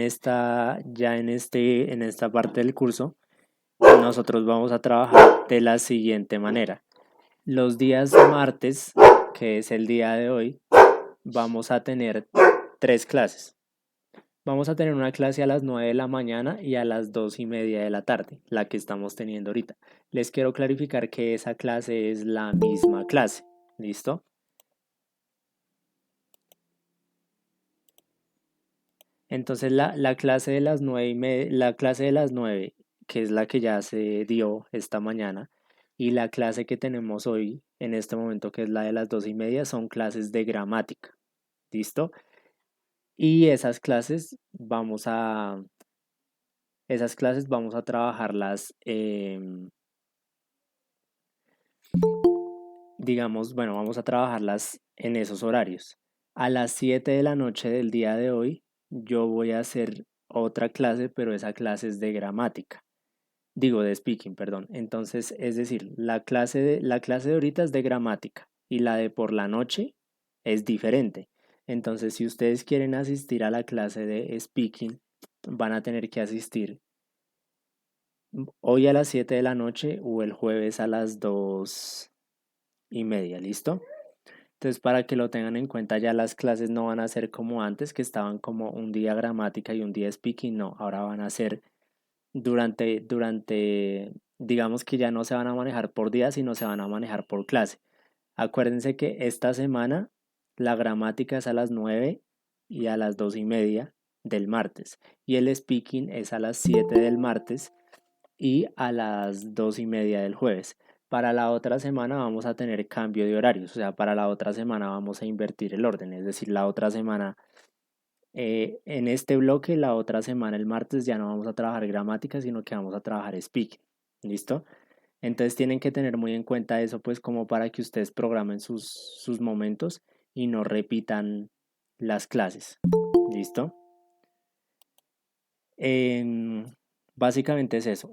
en esta parte del curso, nosotros vamos a trabajar de la siguiente manera. Los días martes, que es el día de hoy, vamos a tener 3 clases. Vamos a tener una clase a las 9 de la mañana y a las 2:30 de la tarde, la que estamos teniendo ahorita. Les quiero clarificar que esa clase es la misma clase. ¿Listo? Entonces la clase de las 9:30, la clase de las 9, que es la que ya se dio esta mañana, y la clase que tenemos hoy, en este momento, que es la de las 2:30, son clases de gramática. ¿Listo? Y esas clases vamos a trabajarlas, digamos, bueno, vamos a trabajarlas en esos horarios. A las 7 de la noche del día de hoy, yo voy a hacer otra clase, pero esa clase es de gramática. Digo, de speaking, perdón. Entonces, es decir, la clase de ahorita es de gramática y la de por la noche es diferente. Entonces, si ustedes quieren asistir a la clase de speaking, van a tener que asistir hoy a las 7 de la noche o el jueves a las 2:30, ¿listo? Entonces, para que lo tengan en cuenta, ya las clases no van a ser como antes, que estaban como un día gramática y un día speaking, no, ahora van a ser digamos que ya no se van a manejar por día, sino se van a manejar por clase. Acuérdense que esta semana la gramática es a las 9 y a las 2:30 del martes, y el speaking es a las 7 del martes y a las 2:30 del jueves. Para la otra semana vamos a tener cambio de horarios, o sea, para la otra semana vamos a invertir el orden, es decir, la otra semana, en este bloque, la otra semana, el martes, ya no vamos a trabajar gramática, sino que vamos a trabajar speaking. ¿Listo? Entonces tienen que tener muy en cuenta eso, pues como para que ustedes programen sus momentos y no repitan las clases. ¿Listo? Em, Básicamente es eso.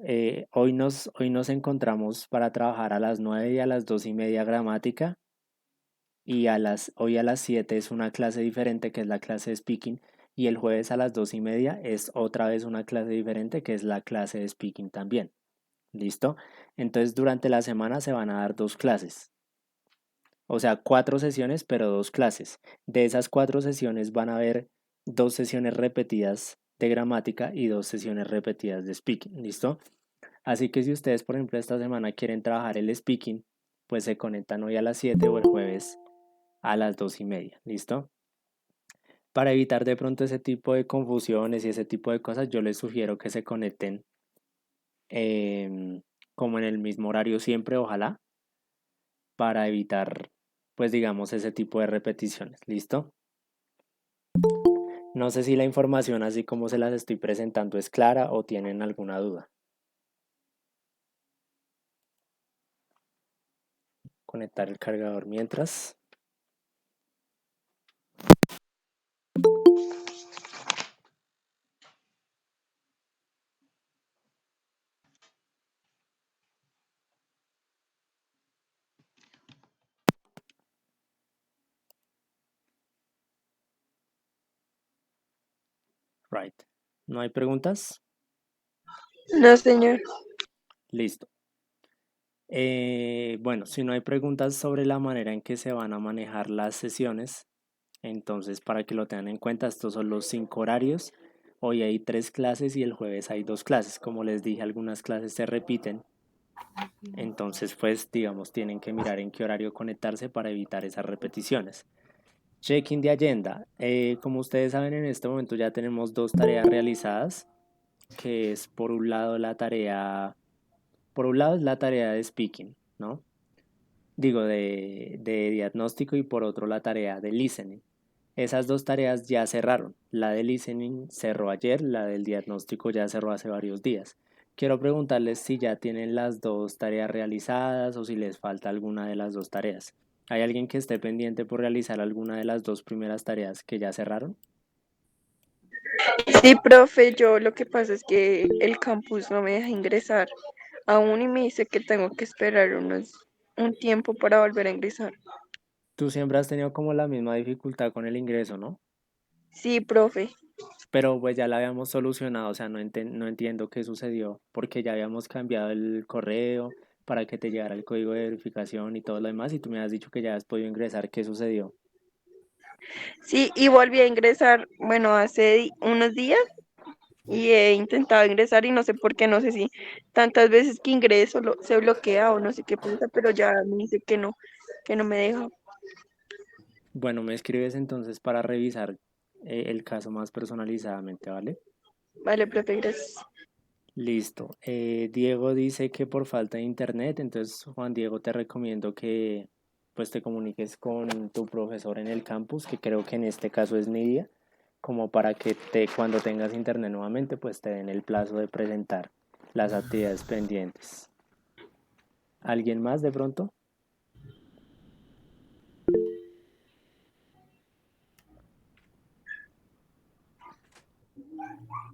Hoy nos encontramos para trabajar a las 9 y a las 2:30 gramática, y hoy a las 7 es una clase diferente, que es la clase de speaking, y el jueves a las 2:30 es otra vez una clase diferente, que es la clase de speaking también. ¿Listo? Entonces durante la semana se van a dar 2 clases, o sea, 4 sesiones, pero 2 clases. De esas 4 sesiones van a haber 2 sesiones repetidas de gramática y 2 sesiones repetidas de speaking. ¿Listo? Así que si ustedes, por ejemplo, esta semana quieren trabajar el speaking, pues se conectan hoy a las 7 o el jueves a las 2:30. ¿Listo? Para evitar de pronto ese tipo de confusiones y ese tipo de cosas, yo les sugiero que se conecten, em, como en el mismo horario siempre, ojalá, para evitar, pues digamos, ese tipo de repeticiones. ¿Listo? No sé si la información así como se las estoy presentando es clara o tienen alguna duda. Conectar el cargador mientras. Right. ¿No hay preguntas? No, señor. Listo. Bueno, si no hay preguntas sobre la manera en que se van a manejar las sesiones, entonces para que lo tengan en cuenta, estos son los 5 horarios. Hoy hay 3 clases y el jueves hay 2 clases. Como les dije, algunas clases se repiten. Entonces, pues, digamos, tienen que mirar en qué horario conectarse para evitar esas repeticiones. Check-in de agenda. Como ustedes saben, en este momento ya tenemos 2 tareas realizadas, que es por un lado es la tarea de speaking, ¿no? Digo, de diagnóstico, y por otro la tarea de listening. Esas 2 tareas ya cerraron. La de listening cerró ayer, la del diagnóstico ya cerró hace varios días. Quiero preguntarles si ya tienen las 2 tareas realizadas o si les falta alguna de las 2 tareas. ¿Hay alguien que esté pendiente por realizar alguna de las 2 primeras tareas que ya cerraron? Sí, profe, yo lo que pasa es que el campus no me deja ingresar aún y me dice que tengo que esperar un tiempo para volver a ingresar. Tú siempre has tenido como la misma dificultad con el ingreso, ¿no? Sí, profe. Pero pues ya la habíamos solucionado, o sea, no entiendo qué sucedió, porque ya habíamos cambiado el correo para que te llegara el código de verificación y todo lo demás, y tú me has dicho que ya has podido ingresar, ¿qué sucedió? Sí, y volví a ingresar, bueno, hace unos días y he intentado ingresar y no sé por qué, no sé si tantas veces que ingreso se bloquea o no sé qué pasa, pero ya me dice que no me deja. Bueno, me escribes entonces para revisar el caso más personalizadamente, ¿vale? Vale, profe, gracias. Listo. Diego dice que por falta de internet, entonces Juan Diego te recomiendo que pues te comuniques con tu profesor en el campus, que creo que en este caso es Nidia, como para que cuando tengas internet nuevamente pues te den el plazo de presentar las actividades pendientes. ¿Alguien más de pronto?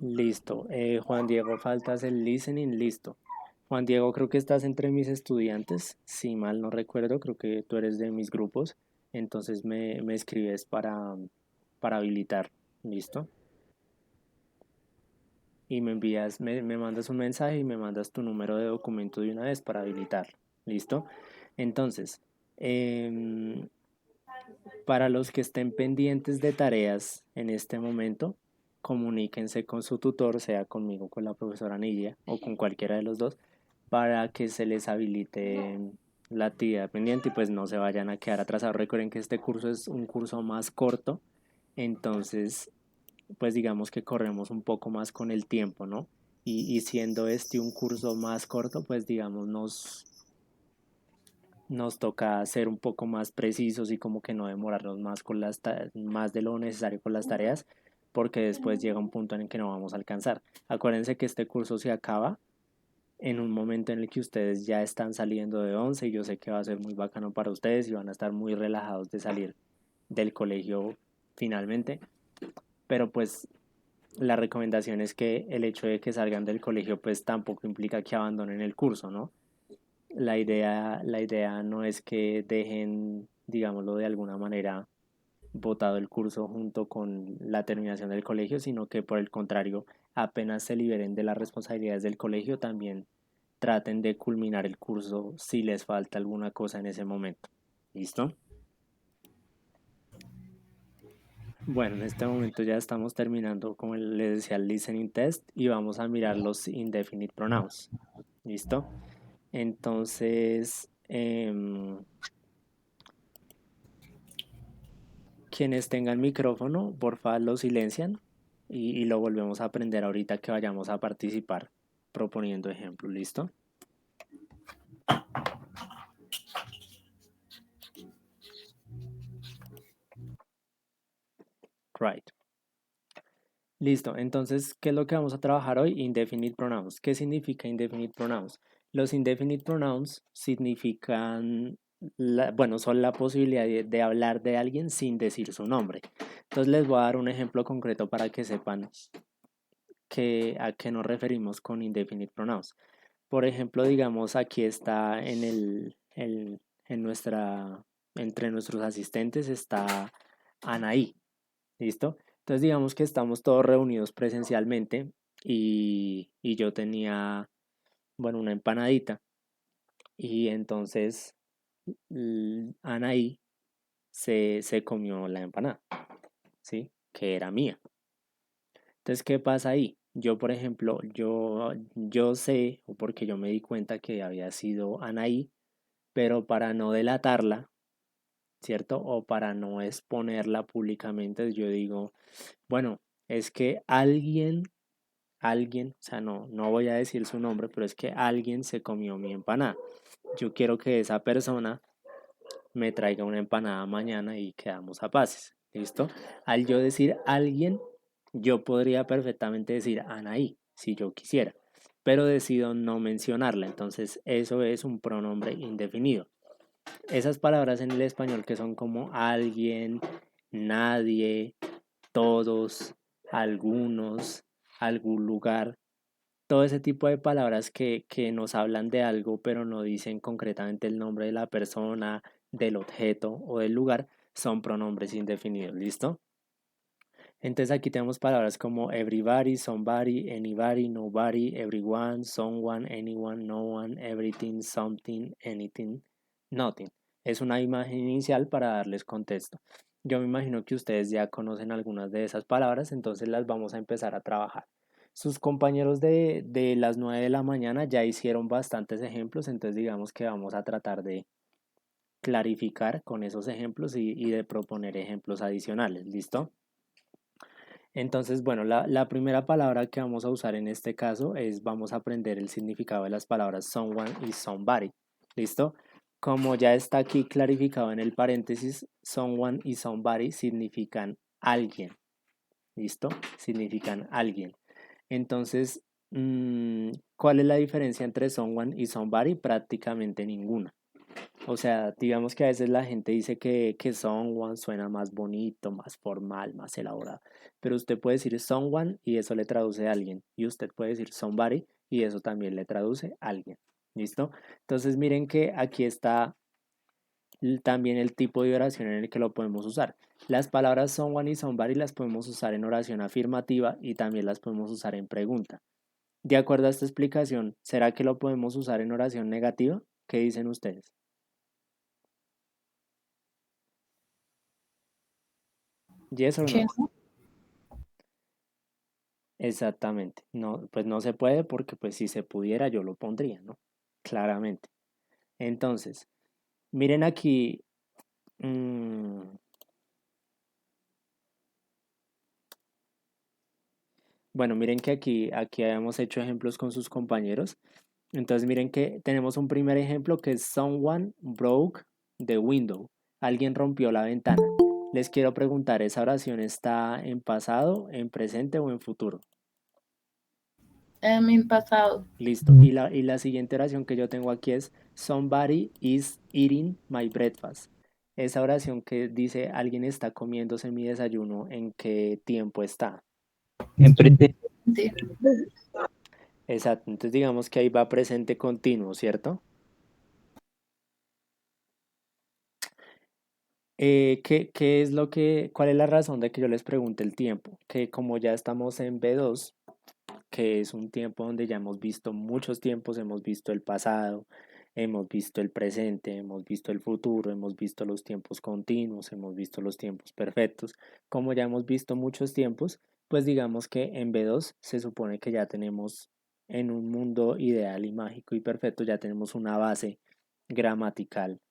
Listo. Juan Diego, faltas el listening, listo. Juan Diego, creo que estás entre mis estudiantes, si mal no recuerdo, creo que tú eres de mis grupos, entonces me escribes para habilitar, ¿listo? Y me mandas un mensaje y me mandas tu número de documento de una vez para habilitar, ¿listo? Entonces, em, para los que estén pendientes de tareas en este momento, comuníquense con su tutor, sea conmigo, con la profesora Nidia o con cualquiera de los dos, para que se les habilite la actividad pendiente y pues no se vayan a quedar atrasados. Recuerden que este curso es un curso más corto, entonces pues digamos que corremos un poco más con el tiempo, ¿no? Y siendo este un curso más corto, pues digamos nos toca ser un poco más precisos y como que no demorarnos más más de lo necesario con las tareas, porque después llega un punto en el que no vamos a alcanzar. Acuérdense que este curso se acaba en un momento en el que ustedes ya están saliendo de 11 y yo sé que va a ser muy bacano para ustedes y van a estar muy relajados de salir del colegio finalmente, pero pues la recomendación es que el hecho de que salgan del colegio pues tampoco implica que abandonen el curso, ¿no? La idea no es que dejen, digámoslo de alguna manera, botado el curso junto con la terminación del colegio, sino que por el contrario, apenas se liberen de las responsabilidades del colegio, también traten de culminar el curso si les falta alguna cosa en ese momento. ¿Listo? Bueno, en este momento ya estamos terminando, como les decía, el listening test y vamos a mirar los indefinite pronouns. ¿Listo? Entonces, quienes tengan micrófono, porfa, lo silencian y lo volvemos a aprender ahorita que vayamos a participar proponiendo ejemplos. ¿Listo? Right. Listo. Entonces, ¿qué es lo que vamos a trabajar hoy? Indefinite pronouns. ¿Qué significa indefinite pronouns? Los indefinite pronouns significan, bueno, son la posibilidad de hablar de alguien sin decir su nombre. Entonces les voy a dar un ejemplo concreto para que sepan a qué nos referimos con indefinite pronouns. Por ejemplo, digamos, aquí está en entre nuestros asistentes está Anaí, ¿listo? Entonces, digamos que estamos todos reunidos presencialmente y yo tenía, bueno, una empanadita y entonces Anaí se comió la empanada, ¿sí? Que era mía. Entonces, ¿qué pasa ahí? Yo, por ejemplo, yo sé, o porque yo me di cuenta que había sido Anaí, pero para no delatarla, ¿cierto? O para no exponerla públicamente, yo digo, bueno, es que alguien, o sea, no voy a decir su nombre, pero es que alguien se comió mi empanada. Yo quiero que esa persona me traiga una empanada mañana y quedamos a paces, ¿listo? Al yo decir alguien, yo podría perfectamente decir Anaí, si yo quisiera, pero decido no mencionarla, entonces eso es un pronombre indefinido. Esas palabras en el español que son como alguien, nadie, todos, algunos, algún lugar, todo ese tipo de palabras que nos hablan de algo, pero no dicen concretamente el nombre de la persona, del objeto o del lugar, son pronombres indefinidos. ¿Listo? Entonces aquí tenemos palabras como everybody, somebody, anybody, nobody, everyone, someone, anyone, no one, everything, something, anything, nothing. Es una imagen inicial para darles contexto. Yo me imagino que ustedes ya conocen algunas de esas palabras, entonces las vamos a empezar a trabajar. Sus compañeros de las 9 de la mañana ya hicieron bastantes ejemplos, entonces digamos que vamos a tratar de clarificar con esos ejemplos y de proponer ejemplos adicionales. ¿Listo? Entonces, bueno, la primera palabra que vamos a usar en este caso es, vamos a aprender el significado de las palabras someone y somebody. ¿Listo? Como ya está aquí clarificado en el paréntesis, someone y somebody significan alguien. ¿Listo? Significan alguien. Entonces, ¿cuál es la diferencia entre someone y somebody? Prácticamente ninguna. O sea, digamos que a veces la gente dice que someone suena más bonito, más formal, más elaborado. Pero usted puede decir someone y eso le traduce a alguien. Y usted puede decir somebody y eso también le traduce a alguien. ¿Listo? Entonces miren que aquí está también el tipo de oración en el que lo podemos usar. Las palabras someone y somebody las podemos usar en oración afirmativa y también las podemos usar en pregunta. De acuerdo a esta explicación, ¿será que lo podemos usar en oración negativa? ¿Qué dicen ustedes? ¿Yes o Que no? Exactamente. No, pues no se puede porque pues si se pudiera yo lo pondría, ¿no? Claramente. Entonces, miren aquí. mm, bueno, miren que aquí habíamos hecho ejemplos con sus compañeros. Entonces, miren que tenemos un primer ejemplo que es someone broke the window. Alguien rompió la ventana. Les quiero preguntar, ¿esa oración está en pasado, en presente o en futuro? en pasado. Listo. Y la siguiente oración que yo tengo aquí es somebody is eating my breakfast. Esa oración que dice alguien está comiéndose mi desayuno, ¿en qué tiempo está? En presente. Sí. Exacto. Entonces digamos que ahí va presente continuo, ¿cierto? ¿Qué es cuál es la razón de que yo les pregunte el tiempo? Que como ya estamos en B2, que es un tiempo donde ya hemos visto muchos tiempos, hemos visto el pasado, hemos visto el presente, hemos visto el futuro, hemos visto los tiempos continuos, hemos visto los tiempos perfectos. Como ya hemos visto muchos tiempos, pues digamos que en B2 se supone que ya tenemos en un mundo ideal y mágico y perfecto, ya tenemos una base gramatical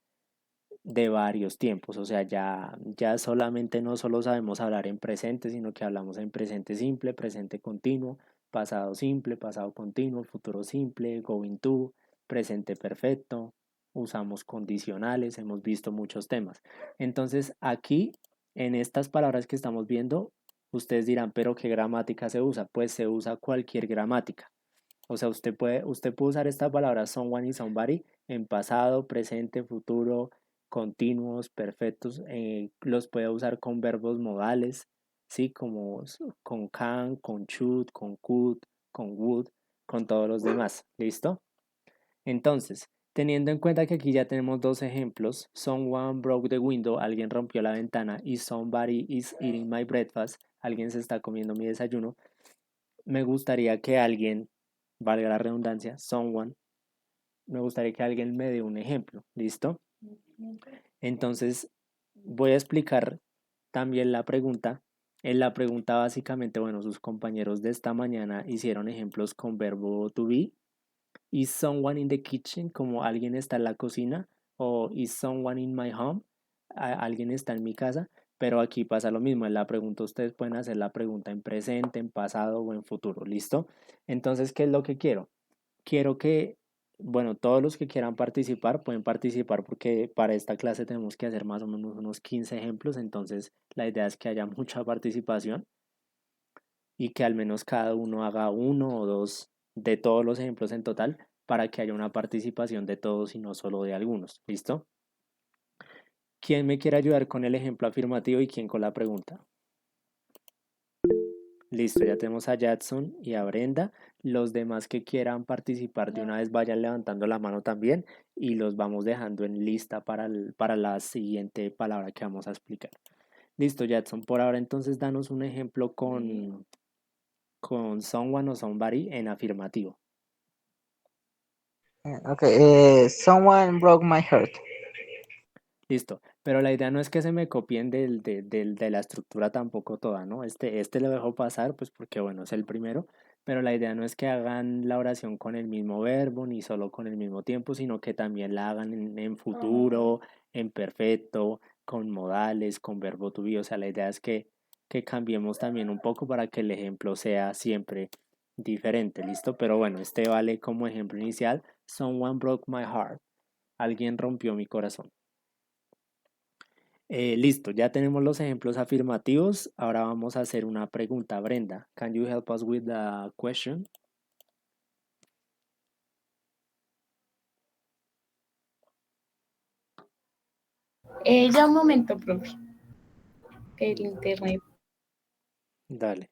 de varios tiempos, o sea, ya solamente no solo sabemos hablar en presente, sino que hablamos en presente simple, presente continuo, pasado simple, pasado continuo, futuro simple, going to, presente perfecto, usamos condicionales, hemos visto muchos temas. Entonces, aquí, en estas palabras que estamos viendo, ustedes dirán, pero ¿qué gramática se usa? Pues se usa cualquier gramática. O sea, usted puede usar esta palabra someone y somebody en pasado, presente, futuro, continuos, perfectos. Los puede usar con verbos modales, ¿sí? Como con can, con should, con could, con would, con todos los demás. ¿Listo? Entonces, teniendo en cuenta que aquí ya tenemos dos ejemplos, someone broke the window, alguien rompió la ventana, y somebody is eating my breakfast, alguien se está comiendo mi desayuno, me gustaría que alguien, valga la redundancia, someone, me gustaría que alguien me dé un ejemplo, ¿listo? Entonces, voy a explicar también la pregunta. En la pregunta básicamente, bueno, sus compañeros de esta mañana hicieron ejemplos con verbo to be. Is someone in the kitchen? Como alguien está en la cocina. O is someone in my home? Alguien está en mi casa. Pero aquí pasa lo mismo. En la pregunta ustedes pueden hacer la pregunta en presente, en pasado o en futuro. ¿Listo? Entonces, ¿qué es lo que quiero? Quiero que, bueno, todos los que quieran participar pueden participar porque para esta clase tenemos que hacer más o menos unos 15 ejemplos. Entonces, la idea es que haya mucha participación y que al menos cada uno haga uno o dos de todos los ejemplos en total para que haya una participación de todos y no solo de algunos. ¿Listo? ¿Quién me quiere ayudar con el ejemplo afirmativo y quién con la pregunta? Listo, ya tenemos a Jackson y a Brenda. Los demás que quieran participar de una vez vayan levantando la mano también y los vamos dejando en lista para la siguiente palabra que vamos a explicar. Listo, Jackson. Por ahora entonces danos un ejemplo con someone o somebody en afirmativo. Okay, someone broke my heart. Listo, pero la idea no es que se me copien de la estructura tampoco toda, ¿no? Este lo dejo pasar, pues porque bueno, es el primero, pero la idea no es que hagan la oración con el mismo verbo ni solo con el mismo tiempo, sino que también la hagan en futuro, en perfecto, con modales, con verbo to be. O sea, la idea es que cambiemos también un poco para que el ejemplo sea siempre diferente, ¿listo? Pero bueno, este vale como ejemplo inicial. Someone broke my heart. Alguien rompió mi corazón. Listo, ya tenemos los ejemplos afirmativos. Ahora vamos a hacer una pregunta. Brenda, can you help us with the question? Ya un momento, profe, que el internet. Dale,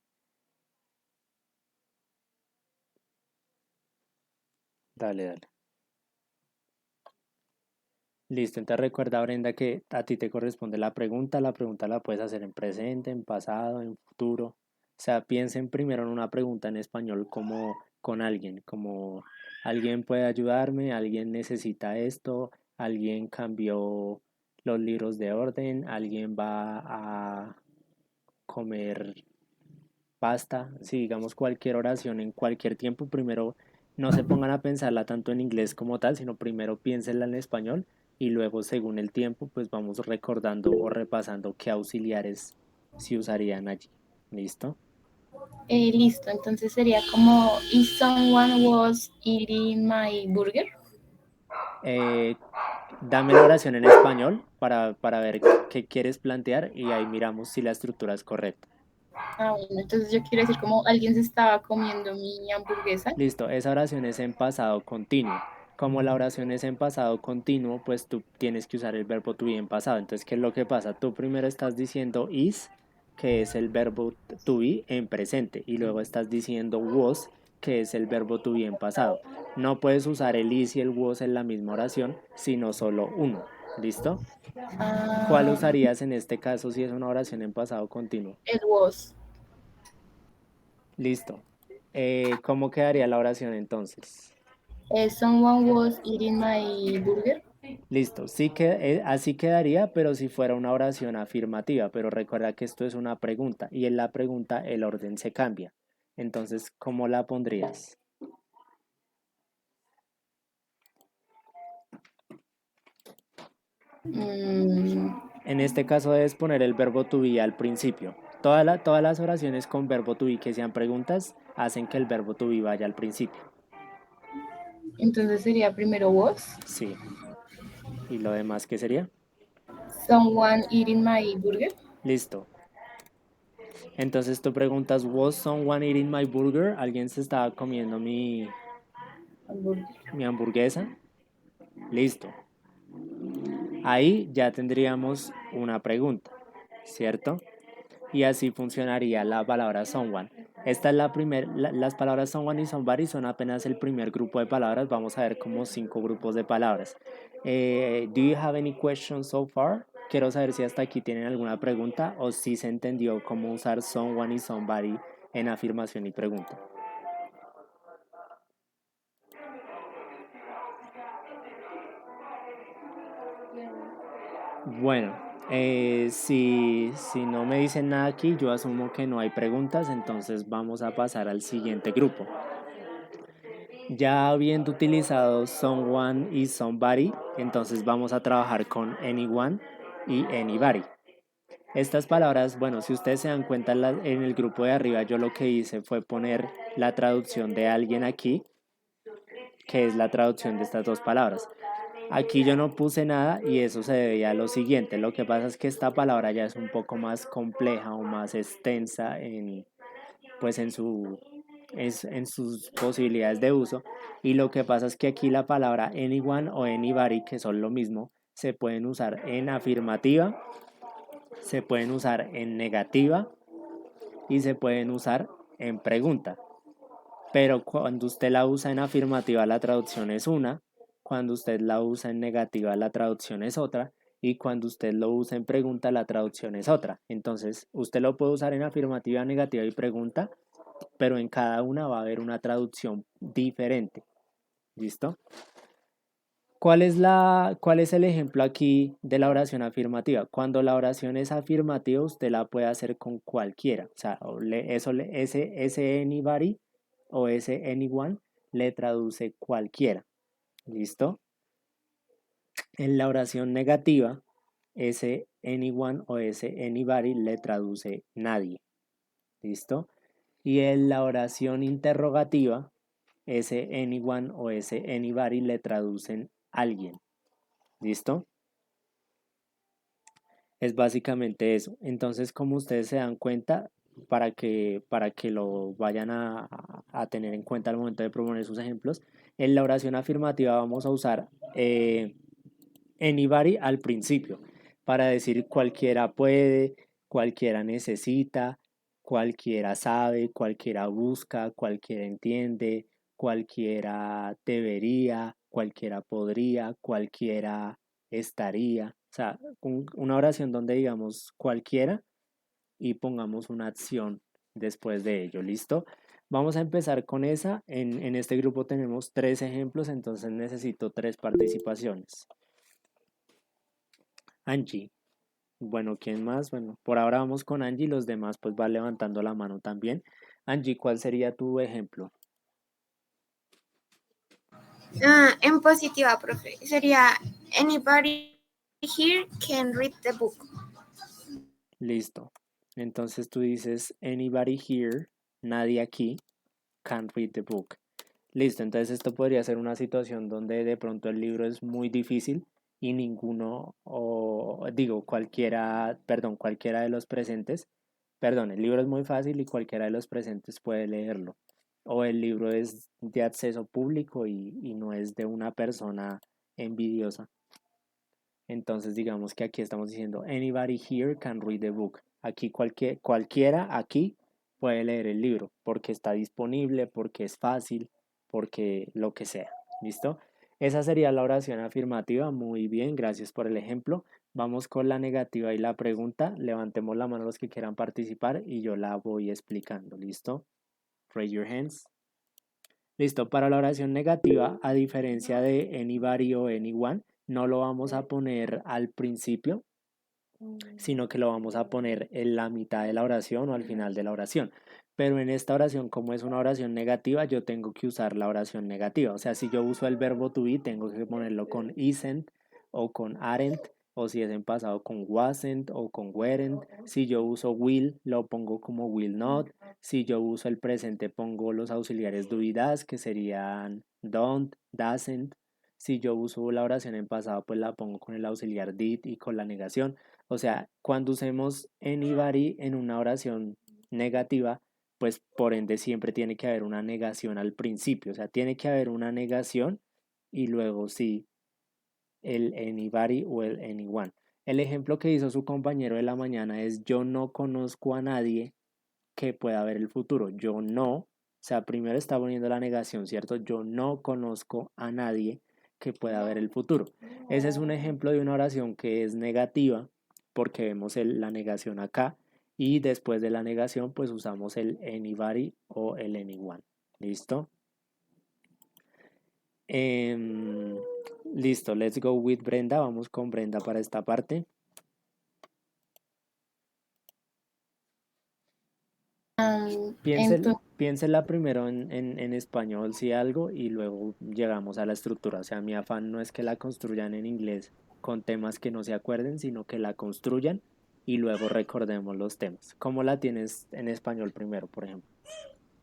dale. Listo, entonces recuerda, Brenda, que a ti te corresponde la pregunta. La pregunta la puedes hacer en presente, en pasado, en futuro. O sea, piensen primero en una pregunta en español como con alguien, como alguien puede ayudarme, alguien necesita esto, alguien cambió los libros de orden, alguien va a comer pasta, si digamos cualquier oración en cualquier tiempo, primero no se pongan a pensarla tanto en inglés como tal, sino primero piénsenla en español y luego según el tiempo pues vamos recordando o repasando qué auxiliares se usarían allí. ¿Listo? Listo, entonces sería como, if someone was eating my burger. Eh, Dame la oración en español para ver qué quieres plantear y ahí miramos si la estructura es correcta. Bueno, entonces yo quiero decir como alguien se estaba comiendo mi hamburguesa. Listo, esa oración es en pasado continuo. Como la oración es en pasado continuo, pues tú tienes que usar el verbo to be en pasado. Entonces, ¿qué es lo que pasa? Tú primero estás diciendo is, que es el verbo to be en presente, y luego estás diciendo was, que es el verbo to be en pasado. No puedes usar el is y el was en la misma oración, sino solo uno. ¿Listo? ¿Cuál Ah, usarías en este caso si es una oración en pasado continuo? el was. Listo. ¿Cómo quedaría la oración entonces? Someone was eating my burger. Listo, sí que así quedaría, pero si fuera una oración afirmativa, pero recuerda que esto es una pregunta y en la pregunta el orden se cambia. Entonces, ¿cómo la pondrías? Mm, En este caso debes poner el verbo to be al principio. Todas las oraciones con verbo to be que sean preguntas hacen que el verbo to be vaya al principio. entonces sería primero was. Sí. ¿Y lo demás qué sería? Someone eating my burger. Listo. Entonces tú preguntas, ¿Was someone eating my burger? ¿Alguien se estaba comiendo Hamburger. mi hamburguesa? Listo. Ahí ya tendríamos una pregunta, ¿cierto? Y así funcionaría la palabra someone. Esta es la primera, las palabras someone y somebody son apenas el primer grupo de palabras. Vamos a ver como 5 grupos de palabras. Do you have any questions so far? Quiero saber si hasta aquí tienen alguna pregunta o si se entendió cómo usar someone y somebody en afirmación y pregunta. Bueno, si no me dicen nada aquí, yo asumo que no hay preguntas, entonces vamos a pasar al siguiente grupo. Ya habiendo utilizado someone y somebody, entonces vamos a trabajar con anyone y anybody. Estas palabras, bueno, si ustedes se dan cuenta en el grupo de arriba, yo lo que hice fue poner la traducción de alguien aquí, que es la traducción de estas dos palabras. Aquí yo no puse nada y eso se debía a lo siguiente. Lo que pasa es que esta palabra ya es un poco más compleja o más extensa pues en sus posibilidades de uso. Y lo que pasa es que aquí la palabra anyone o anybody, que son lo mismo, se pueden usar en afirmativa, se pueden usar en negativa y se pueden usar en pregunta. Pero cuando usted la usa en afirmativa, la traducción es una. Cuando usted la usa en negativa, la traducción es otra. y cuando usted lo usa en pregunta, la traducción es otra. Entonces, usted lo puede usar en afirmativa, negativa y pregunta, pero en cada una va a haber una traducción diferente. ¿Listo? ¿Cuál es el ejemplo aquí de la oración afirmativa? Cuando la oración es afirmativa, usted la puede hacer con cualquiera. O sea, ese anybody o ese anyone le traduce cualquiera. ¿Listo? En la oración negativa, ese anyone o ese anybody le traduce nadie. ¿Listo? Y en la oración interrogativa, ese anyone o ese anybody le traducen alguien. ¿Listo? Es básicamente eso. Entonces, como ustedes se dan cuenta, para que lo vayan a tener en cuenta al momento de proponer sus ejemplos, en la oración afirmativa vamos a usar anybody al principio, para decir cualquiera puede, cualquiera necesita, cualquiera sabe, cualquiera busca, cualquiera entiende, cualquiera debería, cualquiera podría, cualquiera estaría. O sea, una oración donde digamos cualquiera y pongamos una acción después de ello. ¿Listo? Vamos a empezar con esa. En este grupo tenemos 3 ejemplos, entonces necesito 3 participaciones. Angie. Bueno, ¿quién más? Bueno, por ahora vamos con Angie, los demás pues van levantando la mano también. Angie, ¿cuál sería tu ejemplo? En positiva, profe, sería anybody here can read the book. Listo. Entonces tú dices anybody here, nadie aquí, can read the book. Listo, entonces esto podría ser una situación donde de pronto el libro es muy difícil y ninguno, o digo, cualquiera de los presentes, perdón, el libro es muy fácil y cualquiera de los presentes puede leerlo. O el libro es de acceso público y no es de una persona envidiosa. Entonces digamos que aquí estamos diciendo anybody here can read the book. Aquí cualquiera aquí puede leer el libro porque está disponible, porque es fácil, porque lo que sea. ¿Listo? Esa sería la oración afirmativa. Muy bien, gracias por el ejemplo. Vamos con la negativa y la pregunta. Levantemos la mano los que quieran participar y yo la voy explicando. ¿Listo? Raise your hands. Listo, para la oración negativa, a diferencia de anybody o anyone, no lo vamos a poner al principio, sino que lo vamos a poner en la mitad de la oración o al final de la oración. Pero en esta oración, como es una oración negativa, yo tengo que usar la oración negativa. O sea, si yo uso el verbo to be, tengo que ponerlo con isn't o con aren't, o si es en pasado con wasn't o con weren't. Si yo uso will, lo pongo como will not. Si yo uso el presente, pongo los auxiliares do y does, que serían don't, doesn't. Si yo uso la oración en pasado, pues la pongo con el auxiliar did y con la negación. O sea, cuando usemos anybody en una oración negativa, pues por ende siempre tiene que haber una negación al principio. O sea, tiene que haber una negación y luego sí el anybody o el anyone. El ejemplo que hizo su compañero de la mañana es yo no conozco a nadie que pueda ver el futuro. Yo no, o sea, primero está poniendo la negación, ¿cierto? Yo no conozco a nadie que pueda ver el futuro. Ese es un ejemplo de una oración que es negativa porque vemos la negación acá y después de la negación pues usamos el anybody o el anyone. ¿Listo? Listo, let's go with Brenda. Vamos con Brenda para esta parte. Piénsela primero en español si algo y luego llegamos a la estructura. O sea, mi afán no es que la construyan en inglés con temas que no se acuerden, sino que la construyan y luego recordemos los temas. ¿Cómo la tienes en español primero, por ejemplo?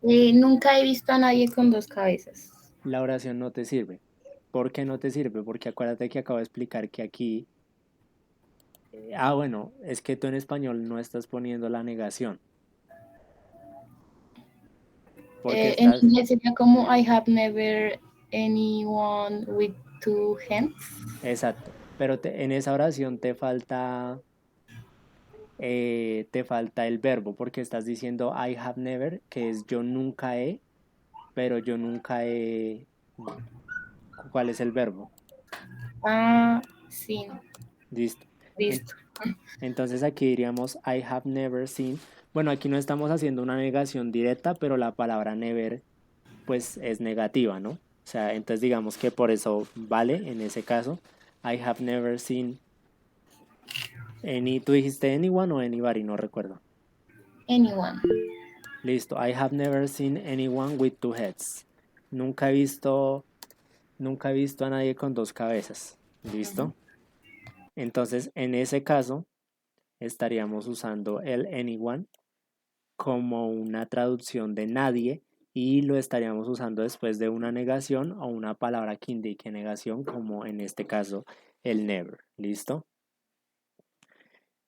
Nunca he visto a nadie con 2 cabezas. La oración no te sirve. ¿Por qué no te sirve? Porque acuérdate que acabo de explicar que aquí... bueno, es que tú en español no estás poniendo la negación. Porque En estás... inglés sería como I have never anyone with 2 hands. Exacto. Pero en esa oración te falta el verbo porque estás diciendo I have never, que es yo nunca he, pero yo nunca he... ¿Cuál es el verbo? Ah, sí. Listo. Listo. Entonces aquí diríamos I have never seen. Bueno, aquí no estamos haciendo una negación directa, pero la palabra never pues es negativa, ¿no? O sea, entonces digamos que por eso vale en ese caso. I have never seen any. ¿Tú dijiste anyone o anybody? No recuerdo. Anyone. Listo. I have never seen anyone with two heads. Nunca he visto a nadie con dos cabezas. ¿Listo? Entonces, en ese caso, estaríamos usando el anyone como una traducción de nadie y lo estaríamos usando después de una negación o una palabra que indique negación, como en este caso el never. ¿Listo?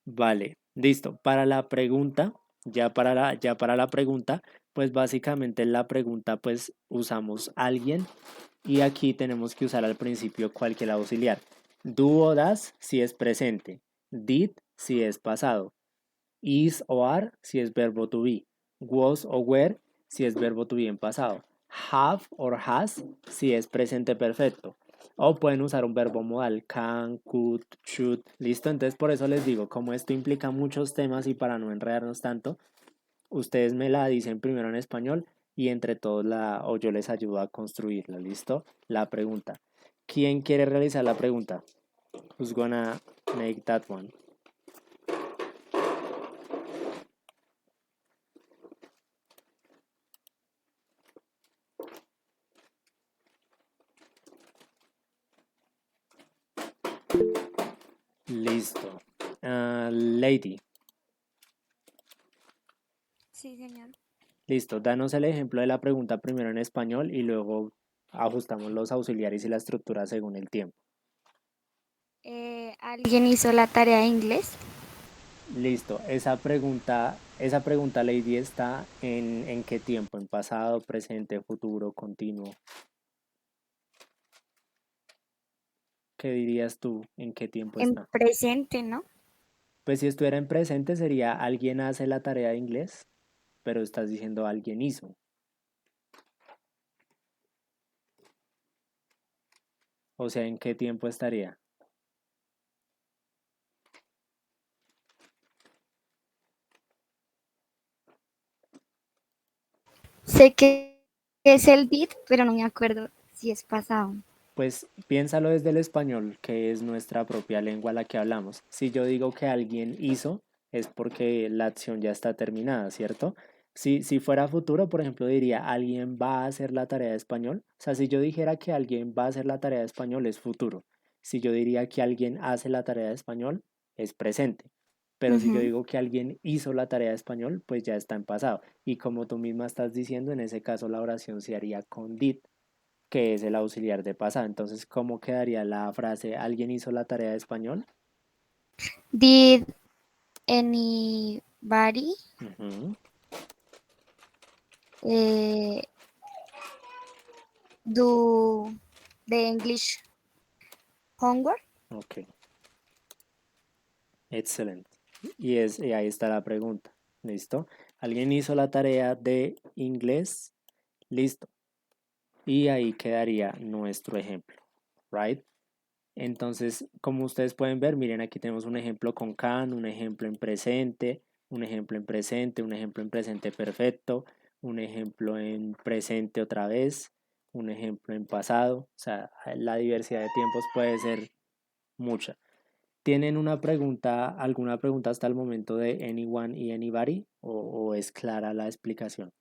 Vale, listo. Para la pregunta, ya para la pregunta, pues básicamente en la pregunta pues usamos alguien y aquí tenemos que usar al principio cualquier auxiliar. Do o das si es presente, did si es pasado, is o are si es verbo to be, was o were si es verbo to be en pasado, have or has si es presente perfecto. O pueden usar un verbo modal, can, could, should, listo. Entonces por eso les digo, como esto implica muchos temas y para no enredarnos tanto, ustedes me la dicen primero en español y entre todos o yo les ayudo a construirla, listo. La pregunta. ¿Quién quiere realizar la pregunta? Who's gonna make that one? Listo. Lady, Sí, señor. listo. Danos el ejemplo de la pregunta primero en español y luego ajustamos los auxiliares y la estructura según el tiempo. ¿Alguien hizo la tarea de inglés? Listo. Esa pregunta, Lady, está en qué tiempo, en pasado, presente, futuro, continuo. ¿Qué dirías tú? ¿En qué tiempo En está? presente, ¿no? Pues si estuviera en presente sería alguien hace la tarea de inglés, pero estás diciendo alguien hizo. O sea, ¿en qué tiempo estaría? Sé que es el did, pero no me acuerdo si es pasado. Pues piénsalo desde el español, que es nuestra propia lengua la que hablamos. Si yo digo que alguien hizo, es porque la acción ya está terminada, ¿cierto? Si fuera futuro, por ejemplo, diría, alguien va a hacer la tarea de español. O sea, si yo dijera que alguien va a hacer la tarea de español, es futuro. Si yo diría que alguien hace la tarea de español, es presente. Pero si yo Ujú. digo que alguien hizo la tarea de español, pues ya está en pasado. Y como tú misma estás diciendo, en ese caso la oración se haría con did, que es el auxiliar de pasado. Entonces, ¿cómo quedaría la frase? ¿Alguien hizo la tarea de español? Did anybody Ujú, eh, do the English homework? ok, excelente. Y ahí está la pregunta. ¿Listo? ¿Alguien hizo la tarea de inglés? Listo. Y ahí quedaría nuestro ejemplo, ¿right? Entonces, como ustedes pueden ver, miren, aquí tenemos un ejemplo con can, un ejemplo en presente, un ejemplo en presente, un ejemplo en presente perfecto, un ejemplo en presente otra vez, un ejemplo en pasado. O sea, la diversidad de tiempos puede ser mucha. ¿Tienen alguna pregunta hasta el momento de anyone y anybody? ¿O es clara la explicación?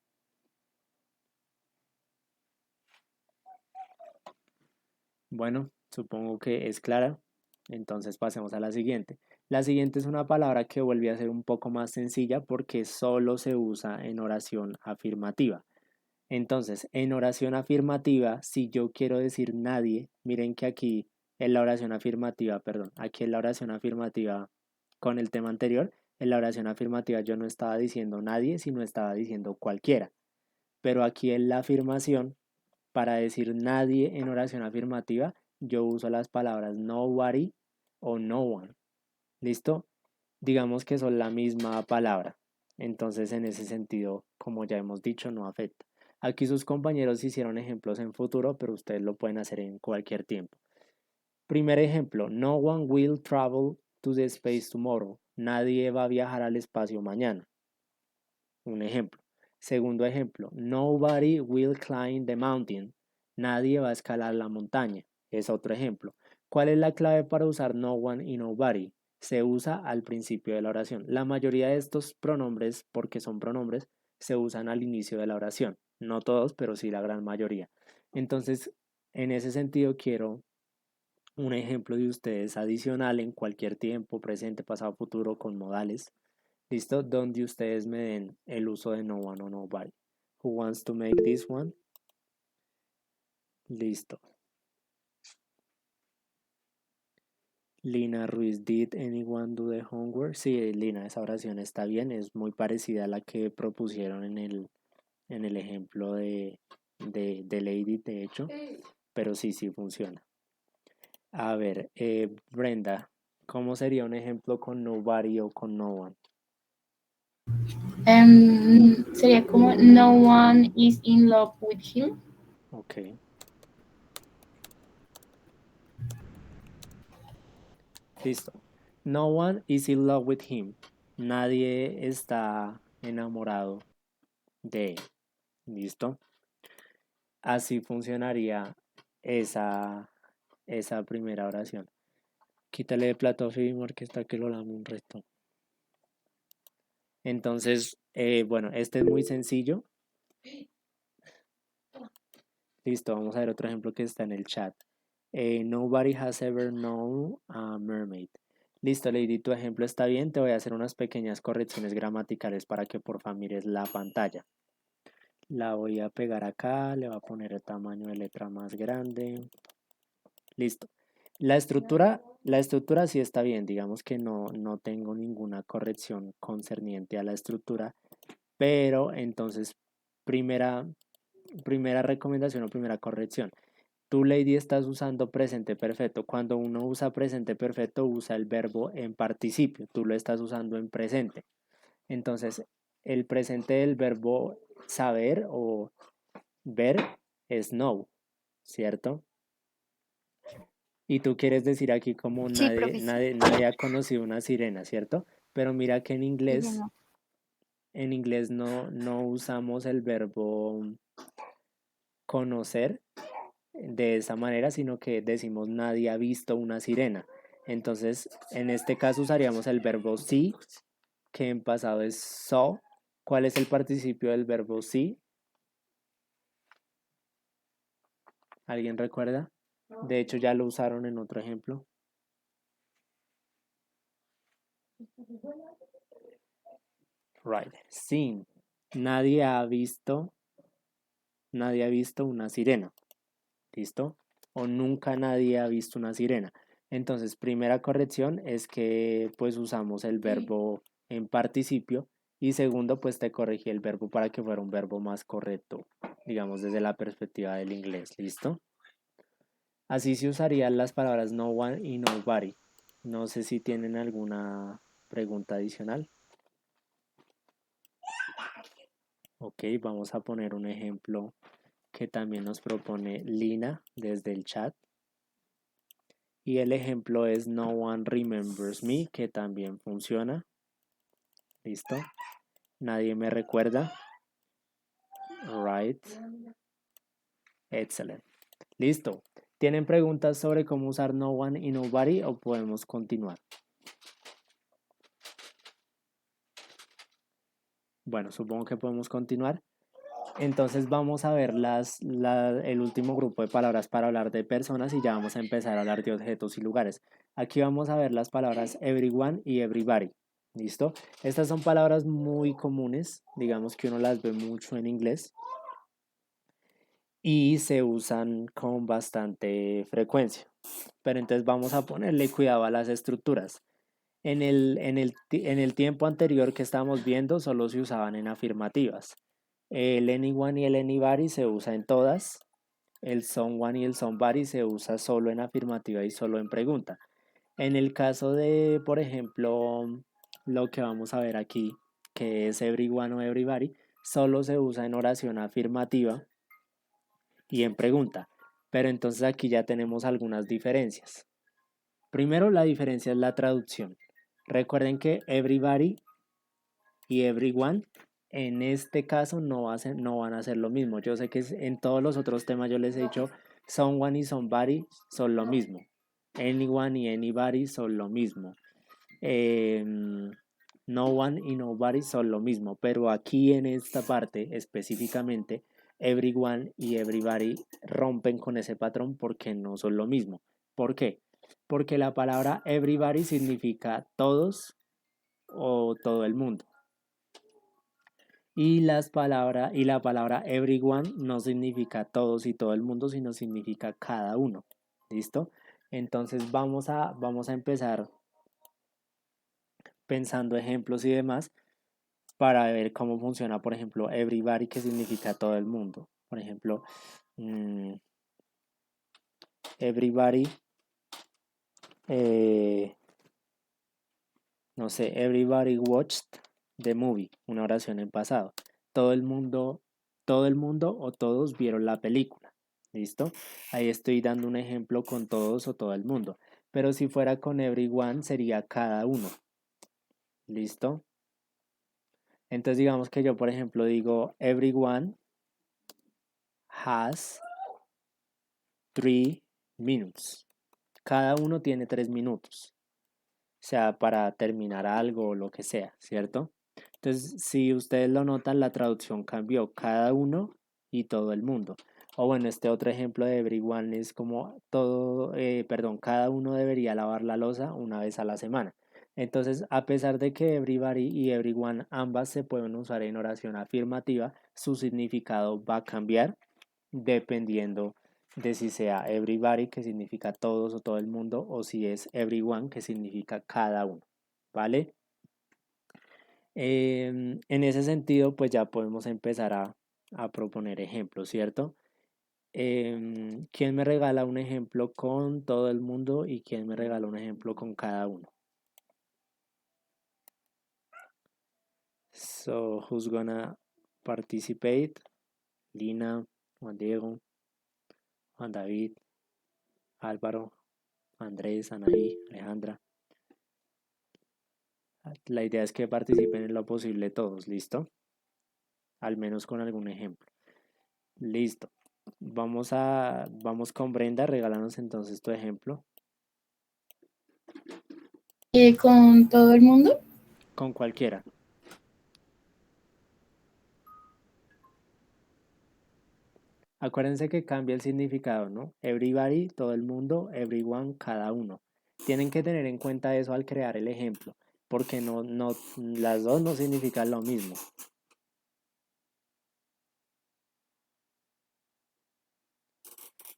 Bueno, supongo que es clara. Entonces pasemos a la siguiente. La siguiente es una palabra que vuelve a ser un poco más sencilla porque solo se usa en oración afirmativa. Entonces, en oración afirmativa, si yo quiero decir nadie, miren que aquí en la oración afirmativa, perdón, aquí en la oración afirmativa con el tema anterior, en la oración afirmativa yo no estaba diciendo nadie, sino estaba diciendo cualquiera. Pero aquí en la afirmación, para decir nadie en oración afirmativa, yo uso las palabras nobody o no one. ¿Listo? Digamos que son la misma palabra. Entonces, en ese sentido, como ya hemos dicho, no afecta. Aquí sus compañeros hicieron ejemplos en futuro, pero ustedes lo pueden hacer en cualquier tiempo. Primer ejemplo, no one will travel to the space tomorrow. Nadie va a viajar al espacio mañana. Un ejemplo. Segundo ejemplo, nobody will climb the mountain. Nadie va a escalar la montaña. Es otro ejemplo. ¿Cuál es la clave para usar no one y nobody? Se usa al principio de la oración. La mayoría de estos pronombres, porque son pronombres, se usan al inicio de la oración. No todos, pero sí la gran mayoría. Entonces, en ese sentido, quiero un ejemplo de ustedes adicional en cualquier tiempo, presente, pasado, futuro, con modales. ¿Listo? Donde ustedes me den el uso de no one o nobody. Who wants to make this one? Listo. Lina Ruiz, did anyone do the homework? Sí, Lina, esa oración está bien, es muy parecida a la que propusieron en el ejemplo de Lady, de hecho, pero sí funciona. A ver, Brenda, ¿cómo sería un ejemplo con nobody o con no one? Sería como no one is in love with him. Ok. Listo. No one is in love with him. Nadie está enamorado de él. ¿Listo? Así funcionaría esa primera oración. Quítale de plato a Fibimor que está que lo lame un resto. Entonces, bueno, este es muy sencillo. Listo, vamos a ver otro ejemplo que está en el chat. Nobody has ever known a mermaid. Listo, Lady, tu ejemplo está bien. Te voy a hacer unas pequeñas correcciones gramaticales para que por favor mires la pantalla. La voy a pegar acá, le voy a poner el tamaño de letra más grande. Listo. La estructura sí está bien. Digamos que no tengo ninguna corrección concerniente a la estructura. Pero entonces, primera recomendación o primera corrección. Tú, Lady, estás usando presente perfecto. Cuando uno usa presente perfecto, usa el verbo en participio. Tú lo estás usando en presente. Entonces, el presente del verbo saber o ver es know, ¿cierto? Y tú quieres decir aquí como Sí, nadie ha conocido una sirena, ¿cierto? Pero mira que en Sí, yo inglés no usamos el verbo conocer de esa manera, sino que decimos nadie ha visto una sirena. Entonces, en este caso usaríamos el verbo see, que en pasado es saw. ¿Cuál es el participio del verbo see? ¿Alguien recuerda? De hecho, ya lo usaron en otro ejemplo. Right. Seen. Nadie ha visto una sirena. ¿Listo? O nunca nadie ha visto una sirena. Entonces, primera corrección es que pues usamos el verbo en participio y segundo, pues te corregí el verbo para que fuera un verbo más correcto, digamos desde la perspectiva del inglés. ¿Listo? Así se usarían las palabras no one y nobody. No sé si tienen alguna pregunta adicional. Ok, vamos a poner un ejemplo que también nos propone Lina desde el chat. Y el ejemplo es no one remembers me, que también funciona. ¿Listo? Nadie me recuerda. Right. Excellent. Listo. ¿Tienen preguntas sobre cómo usar no one y nobody o podemos continuar? Bueno, supongo que podemos continuar. Entonces vamos a ver el último grupo de palabras para hablar de personas y ya vamos a empezar a hablar de objetos y lugares. Aquí vamos a ver las palabras everyone y everybody. ¿Listo? Estas son palabras muy comunes, digamos que uno las ve mucho en inglés y se usan con bastante frecuencia. Pero entonces vamos a ponerle cuidado a las estructuras. En el tiempo anterior que estábamos viendo solo se usaban en afirmativas. El anyone y el anybody se usa en todas. El someone y el somebody se usa solo en afirmativa y solo en pregunta. En el caso de, por ejemplo, lo que vamos a ver aquí, que es everyone o everybody, solo se usa en oración afirmativa y en pregunta. Pero entonces aquí ya tenemos algunas diferencias. Primero, la diferencia es la traducción. Recuerden que everybody y everyone en este caso no van a ser lo mismo. Yo sé que en todos los otros temas yo les he dicho someone y somebody son lo mismo. Anyone y anybody son lo mismo. No one y nobody son lo mismo. Pero aquí en esta parte específicamente, everyone y everybody rompen con ese patrón porque no son lo mismo. ¿Por qué? Porque la palabra everybody significa todos o todo el mundo. Y la palabra everyone no significa todos y todo el mundo, sino significa cada uno. ¿Listo? Entonces vamos a empezar pensando ejemplos y demás para ver cómo funciona, por ejemplo, everybody, que significa todo el mundo. Por ejemplo, everybody, no sé, everybody watched the movie, una oración en pasado. Todo el mundo o todos vieron la película. ¿Listo? Ahí estoy dando un ejemplo con todos o todo el mundo. Pero si fuera con everyone sería cada uno. ¿Listo? Entonces digamos que yo, por ejemplo, digo everyone has 3 minutes. Cada uno tiene 3 minutos. O sea, para terminar algo o lo que sea, ¿cierto? Entonces, si ustedes lo notan, la traducción cambió. Cada uno y todo el mundo. O bueno, este otro ejemplo de everyone es como cada uno debería lavar la loza una vez a la semana. Entonces, a pesar de que everybody y everyone ambas se pueden usar en oración afirmativa, su significado va a cambiar dependiendo de si sea everybody, que significa todos o todo el mundo, o si es everyone, que significa cada uno, ¿vale? En ese sentido, pues ya podemos empezar a proponer ejemplos, ¿cierto? ¿Quién me regala un ejemplo con todo el mundo y quién me regala un ejemplo con cada uno? So, who's gonna participate? Lina, Juan Diego, Juan David, Álvaro, Andrés, Anaí, Alejandra. La idea es que participen en lo posible todos, ¿listo? Al menos con algún ejemplo. Listo. Vamos con Brenda, regálanos entonces tu ejemplo. ¿Con todo el mundo? Con cualquiera. Acuérdense que cambia el significado, ¿no? Everybody, todo el mundo, everyone, cada uno. Tienen que tener en cuenta eso al crear el ejemplo, porque las dos no significan lo mismo.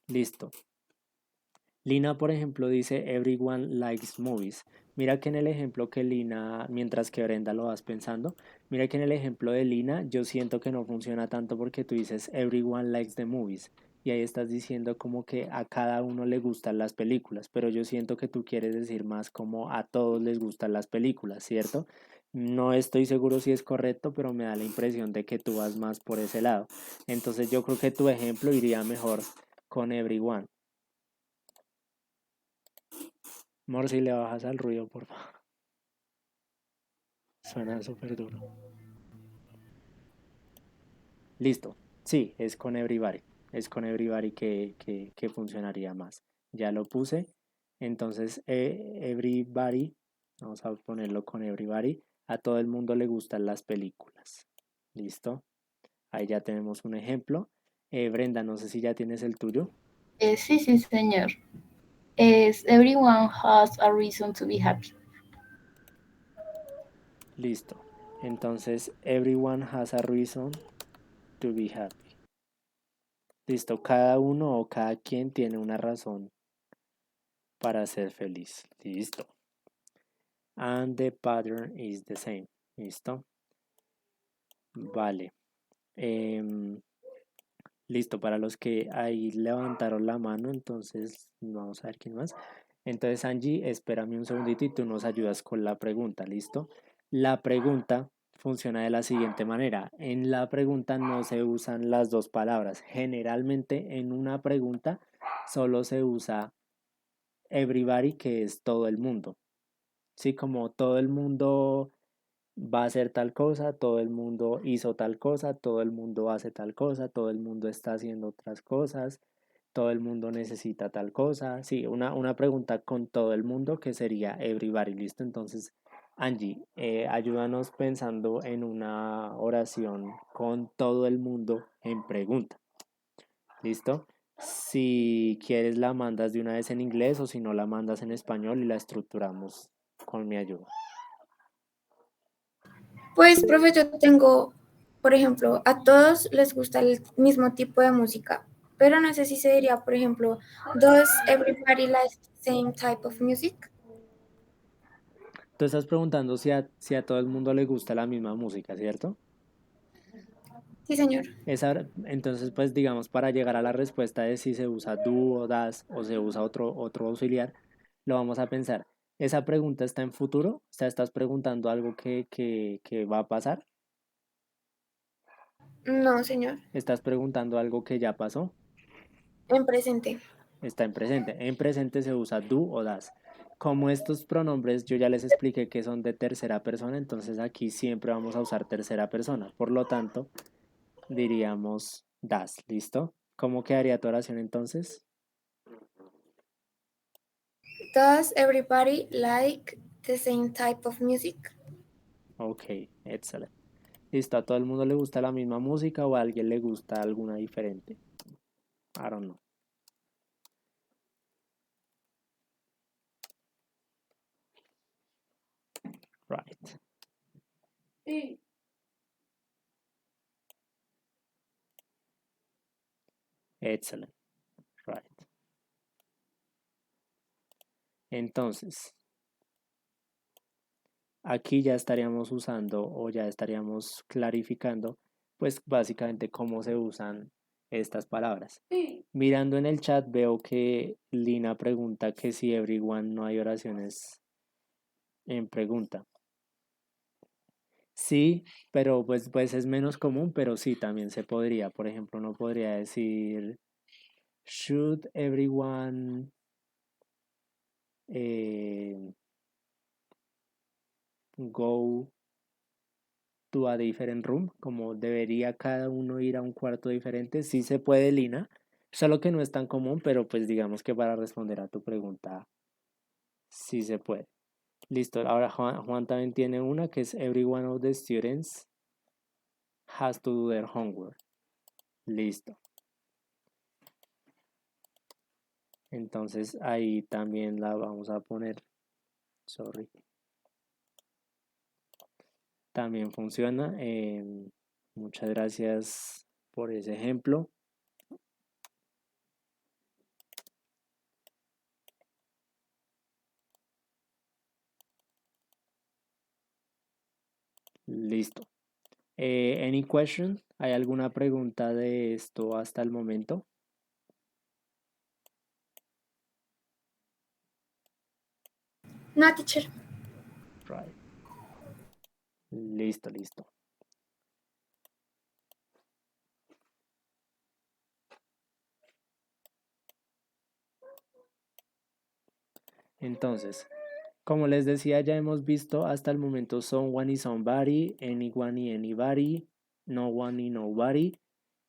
Listo. Lina, por ejemplo, dice everyone likes movies. Mira que en el ejemplo que Lina, mientras que Brenda lo vas pensando, mira que en el ejemplo de Lina yo siento que no funciona tanto porque tú dices everyone likes the movies y ahí estás diciendo como que a cada uno le gustan las películas, pero yo siento que tú quieres decir más como a todos les gustan las películas, ¿cierto? No estoy seguro si es correcto, pero me da la impresión de que tú vas más por ese lado. Entonces yo creo que tu ejemplo iría mejor con everyone. Amor, si le bajas al ruido, por favor. Suena súper duro. Listo. Sí, es con everybody. Es con everybody que funcionaría más. Ya lo puse. Entonces, everybody, vamos a ponerlo con everybody. A todo el mundo le gustan las películas. Listo. Ahí ya tenemos un ejemplo. Brenda, no sé si ya tienes el tuyo. Sí, señor. Everyone has a reason to be happy. Listo. Entonces, everyone has a reason to be happy. Listo, cada uno o cada quien tiene una razón para ser feliz. Listo. And the pattern is the same. Listo. Vale. Listo, para los que ahí levantaron la mano, entonces vamos a ver quién más. Entonces, Angie, espérame un segundito y tú nos ayudas con la pregunta, ¿listo? La pregunta funciona de la siguiente manera. En la pregunta no se usan las dos palabras. Generalmente en una pregunta solo se usa everybody, que es todo el mundo. Sí, como todo el mundo va a hacer tal cosa, todo el mundo hizo tal cosa, todo el mundo hace tal cosa, todo el mundo está haciendo otras cosas, todo el mundo necesita tal cosa. Sí, una pregunta con todo el mundo que sería everybody, ¿listo? Entonces, Angie, ayúdanos pensando en una oración con todo el mundo en pregunta, ¿listo? Si quieres la mandas de una vez en inglés o si no la mandas en español y la estructuramos con mi ayuda. Pues, profe, yo tengo, por ejemplo, a todos les gusta el mismo tipo de música, pero no sé si se diría, por ejemplo, ¿does everybody like the same type of music? Tú estás preguntando si a todo el mundo le gusta la misma música, ¿cierto? Sí, señor. Entonces, pues digamos, para llegar a la respuesta de si se usa do o das o se usa otro auxiliar, lo vamos a pensar. ¿Esa pregunta está en futuro? O sea, ¿estás preguntando algo que va a pasar? No, señor. ¿Estás preguntando algo que ya pasó? En presente. Está en presente. En presente se usa do o das. Como estos pronombres yo ya les expliqué que son de tercera persona, entonces aquí siempre vamos a usar tercera persona. Por lo tanto, diríamos das. ¿Listo? ¿Cómo quedaría tu oración entonces? ¿Does everybody like the same type of music? Ok, excelente. ¿Listo? ¿A todo el mundo le gusta la misma música o a alguien le gusta alguna diferente? I don't know. Right. Excellent. Right. Entonces, aquí ya estaríamos usando o ya estaríamos clarificando, pues básicamente cómo se usan estas palabras. Mirando en el chat veo que Lina pregunta que si everyone no hay oraciones en pregunta. Sí, pero pues es menos común, pero sí, también se podría. Por ejemplo, no podría decir, should everyone go to a different room? Como debería cada uno ir a un cuarto diferente. Sí se puede, Lina, solo que no es tan común, pero pues digamos que para responder a tu pregunta, sí se puede. Listo, ahora Juan también tiene una que es every one of the students has to do their homework. Listo. Entonces ahí también la vamos a poner. Sorry. También funciona. Muchas gracias por ese ejemplo. Listo. Any question? ¿Hay alguna pregunta de esto hasta el momento? No, teacher. Right. Listo, listo. Entonces, como les decía, ya hemos visto hasta el momento someone y somebody, anyone y anybody, no one y nobody,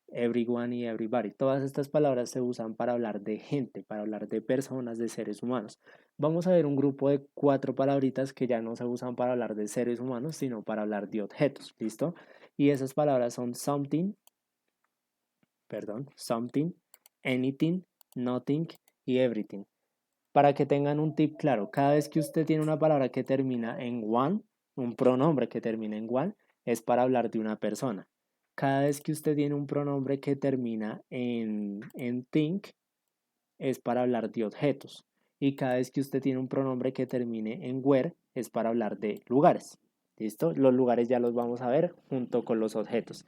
everyone y everybody. Todas estas palabras se usan para hablar de gente, para hablar de personas, de seres humanos. Vamos a ver un grupo de 4 palabritas que ya no se usan para hablar de seres humanos, sino para hablar de objetos. ¿Listo? Y esas palabras son something, anything, nothing y everything. Para que tengan un tip claro, cada vez que usted tiene una palabra que termina en one, un pronombre que termina en one, es para hablar de una persona. Cada vez que usted tiene un pronombre que termina en think, es para hablar de objetos. Y cada vez que usted tiene un pronombre que termine en where, es para hablar de lugares. ¿Listo? Los lugares ya los vamos a ver junto con los objetos.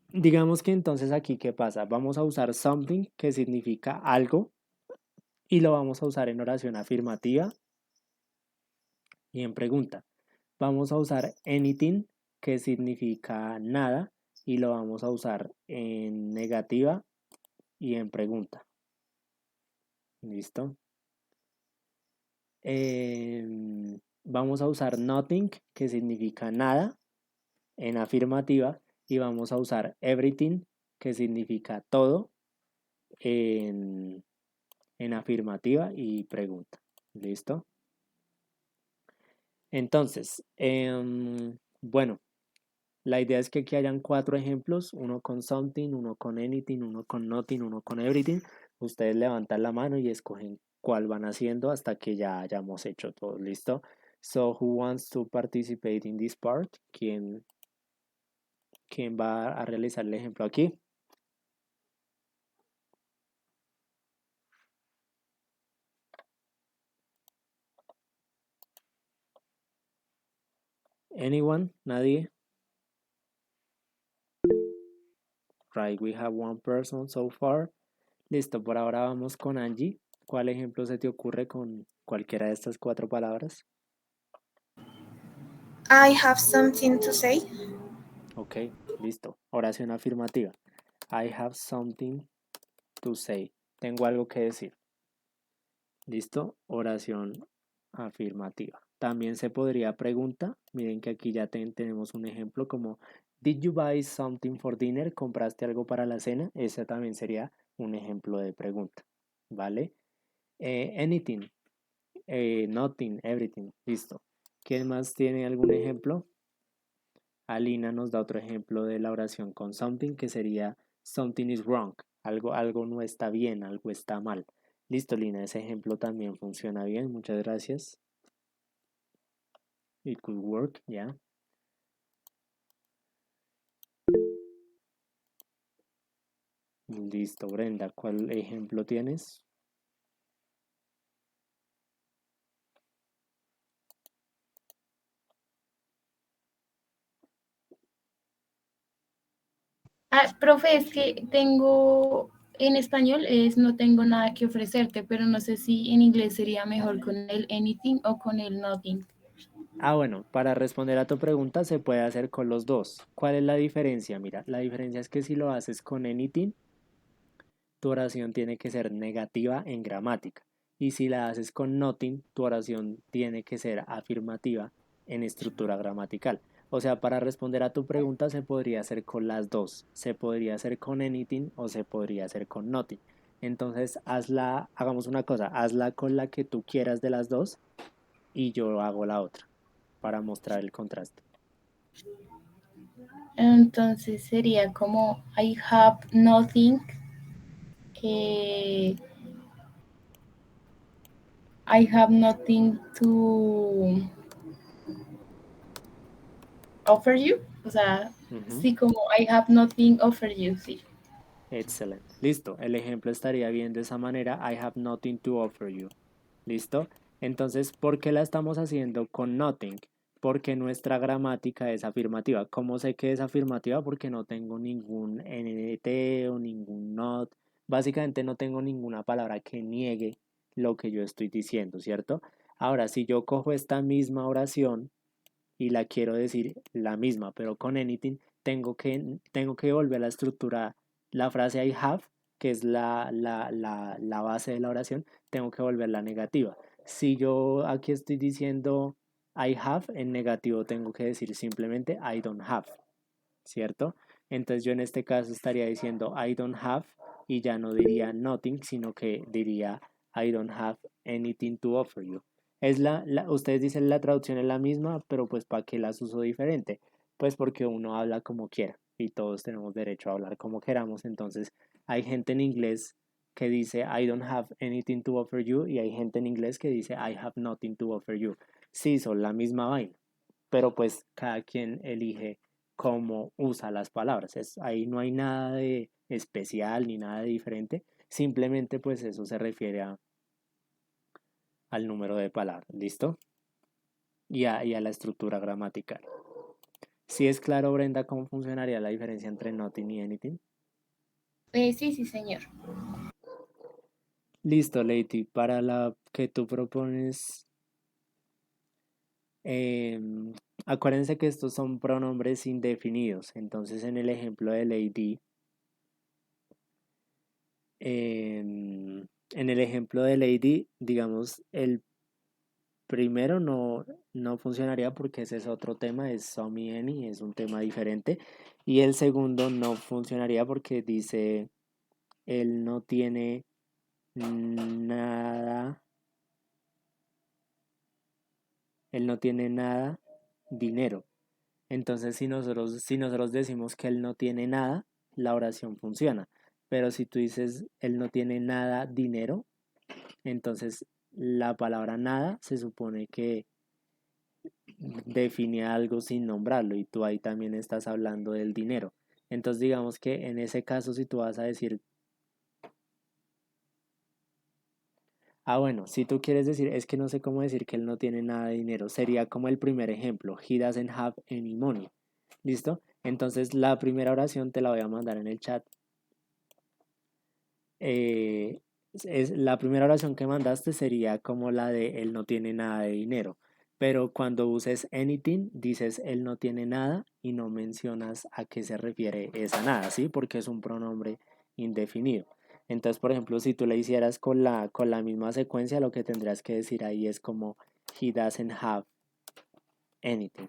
Digamos que entonces aquí, ¿qué pasa? Vamos a usar something, que significa algo, y lo vamos a usar en oración afirmativa y en pregunta. Vamos a usar anything, que significa nada, y lo vamos a usar en negativa y en pregunta. ¿Listo? Vamos a usar nothing, que significa nada, en afirmativa, y vamos a usar everything, que significa todo, en, en afirmativa y pregunta. ¿Listo? Entonces, bueno, la idea es que aquí hayan 4 ejemplos, uno con something, uno con anything, uno con nothing, uno con everything. Ustedes levantan la mano y escogen cuál van haciendo hasta que ya hayamos hecho todo. ¿Listo? So, who wants to participate in this part? ¿Quién va a realizar el ejemplo aquí? Anyone? ¿Nadie? Right, we have one person so far. Listo, por ahora vamos con Angie. ¿Cuál ejemplo se te ocurre con cualquiera de estas 4 palabras? I have something to say. Ok, listo. Oración afirmativa. I have something to say. Tengo algo que decir. ¿Listo? Oración afirmativa. También se podría pregunta. Miren que aquí ya tenemos un ejemplo como Did you buy something for dinner? ¿Compraste algo para la cena? Ese también sería un ejemplo de pregunta. ¿Vale? Anything, nothing, everything. Listo. ¿Quién más tiene algún ejemplo? Alina nos da otro ejemplo de la oración con something, que sería something is wrong. Algo no está bien, algo está mal. Listo, Lina, ese ejemplo también funciona bien. Muchas gracias. It could work, ya. Listo, Brenda, ¿cuál ejemplo tienes? Profe, es que tengo en español no tengo nada que ofrecerte, pero no sé si en inglés sería mejor con el anything o con el nothing. Bueno, para responder a tu pregunta se puede hacer con los dos. ¿Cuál es la diferencia? Mira, la diferencia es que si lo haces con anything, tu oración tiene que ser negativa en gramática. Y si la haces con nothing, tu oración tiene que ser afirmativa en estructura gramatical. O sea, para responder a tu pregunta se podría hacer con las dos. Se podría hacer con anything o se podría hacer con nothing. Entonces, hagamos una cosa, hazla con la que tú quieras de las dos y yo hago la otra para mostrar el contraste. Entonces sería como I have nothing. I have nothing to offer you. O sea, sí, como I have nothing offer you, sí. Excelente. Listo. El ejemplo estaría bien de esa manera. I have nothing to offer you. ¿Listo? Entonces, ¿por qué la estamos haciendo con nothing? Porque nuestra gramática es afirmativa. ¿Cómo sé que es afirmativa? Porque no tengo ningún NT o ningún not. Básicamente no tengo ninguna palabra que niegue lo que yo estoy diciendo, ¿cierto? Ahora, si yo cojo esta misma oración y la quiero decir la misma, pero con anything, tengo que volver a la estructura, la frase I have, que es la base de la oración, tengo que volverla negativa. Si yo aquí estoy diciendo I have, en negativo tengo que decir simplemente I don't have, ¿cierto? Entonces yo en este caso estaría diciendo I don't have y ya no diría nothing, sino que diría I don't have anything to offer you. Ustedes dicen la traducción es la misma, pero pues ¿para qué las uso diferente? Pues porque uno habla como quiera y todos tenemos derecho a hablar como queramos. Entonces hay gente en inglés que dice I don't have anything to offer you y hay gente en inglés que dice I have nothing to offer you. Sí, son la misma vaina, pero pues cada quien elige cómo usa las palabras. Ahí no hay nada de especial ni nada de diferente. Simplemente pues eso se refiere al número de palabras. ¿Listo? Y a la estructura gramatical. ¿Sí es claro, Brenda, cómo funcionaría la diferencia entre nothing y anything? Sí, señor. Listo, Lady. Para la que tú propones, acuérdense que estos son pronombres indefinidos. Entonces, en el ejemplo de Lady, en el ejemplo de Lady, digamos, primero no funcionaría porque ese es otro tema, es some y any, es un tema diferente. Y el segundo no funcionaría porque dice, él no tiene nada, él no tiene nada dinero. Entonces, si nosotros decimos que él no tiene nada, la oración funciona. Pero si tú dices él no tiene nada dinero, entonces la palabra nada se supone que define algo sin nombrarlo y tú ahí también estás hablando del dinero. Entonces, digamos que en ese caso, si tú vas a decir, bueno, si tú quieres decir, es que no sé cómo decir que él no tiene nada de dinero, sería como el primer ejemplo, he doesn't have any money. ¿Listo? Entonces la primera oración te la voy a mandar en el chat. La primera oración que mandaste sería como la de él no tiene nada de dinero. Pero cuando uses anything, dices él no tiene nada y no mencionas a qué se refiere esa nada, ¿sí? Porque es un pronombre indefinido. Entonces, por ejemplo, si tú le hicieras con la misma secuencia, lo que tendrías que decir ahí es como he doesn't have anything.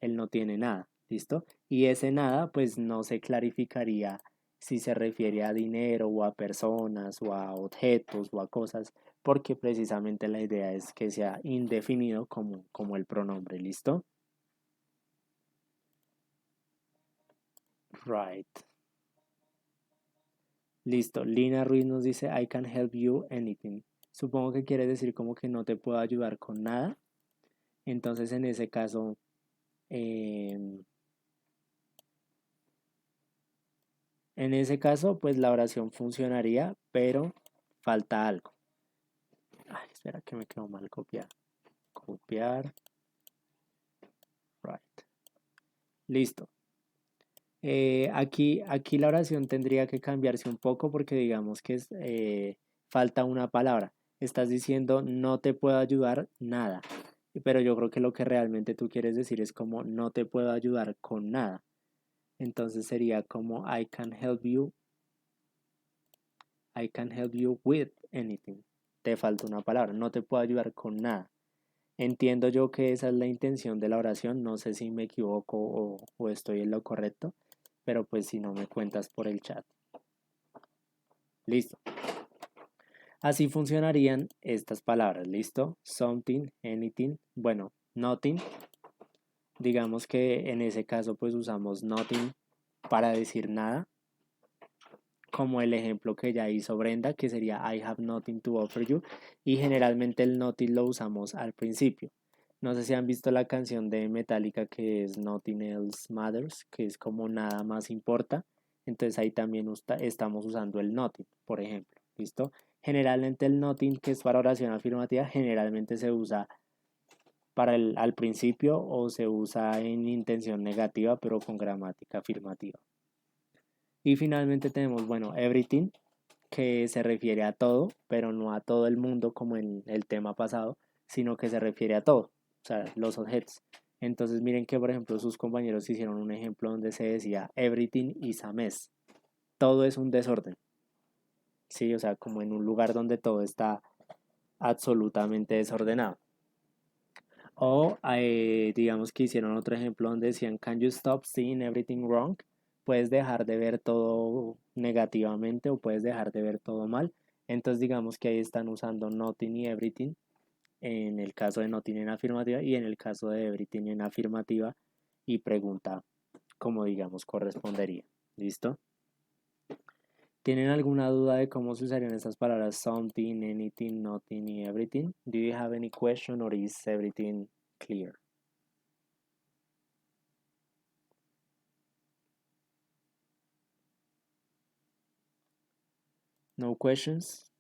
Él no tiene nada, ¿listo? Y ese nada pues no se clarificaría si se refiere a dinero o a personas o a objetos o a cosas, porque precisamente la idea es que sea indefinido como el pronombre, ¿listo? Right. Listo. Lina Ruiz nos dice, I can help you anything. Supongo que quiere decir como que no te puedo ayudar con nada. Entonces en ese caso, pues la oración funcionaría, pero falta algo. Ay, espera que me quedó mal copiar. Copiar. Right. Listo. Aquí la oración tendría que cambiarse un poco porque digamos que falta una palabra. Estás diciendo no te puedo ayudar nada. Pero yo creo que lo que realmente tú quieres decir es como no te puedo ayudar con nada. Entonces sería como I can help you with anything. Te falta una palabra. No te puedo ayudar con nada. Entiendo yo que esa es la intención de la oración, no sé si me equivoco o estoy en lo correcto, pero pues si no me cuentas por el chat. Listo. Así funcionarían estas palabras, ¿listo? Something, anything, bueno, nothing. Digamos que en ese caso pues usamos nothing para decir nada, como el ejemplo que ya hizo Brenda, que sería I have nothing to offer you, y generalmente el nothing lo usamos al principio. No sé si han visto la canción de Metallica que es Nothing Else Matters, que es como nada más importa. Entonces ahí también estamos usando el nothing, por ejemplo. ¿Listo? Generalmente el nothing, que es para oración afirmativa, generalmente se usa al principio o se usa en intención negativa, pero con gramática afirmativa. Y finalmente tenemos, bueno, everything, que se refiere a todo, pero no a todo el mundo como en el tema pasado, sino que se refiere a todo, o sea, los objetos. Entonces miren que por ejemplo sus compañeros hicieron un ejemplo donde se decía everything is a mess. Todo es un desorden. Sí, o sea, como en un lugar donde todo está absolutamente desordenado. O digamos que hicieron otro ejemplo donde decían can you stop seeing everything wrong? Puedes dejar de ver todo negativamente o puedes dejar de ver todo mal. Entonces digamos que ahí están usando nothing y everything en el caso de nothing en afirmativa y en el caso de everything en afirmativa y pregunta como digamos correspondería. ¿Listo? ¿Tienen alguna duda de cómo se usarían estas palabras something, anything, nothing y everything? Do you have any question or is everything clear? No questions?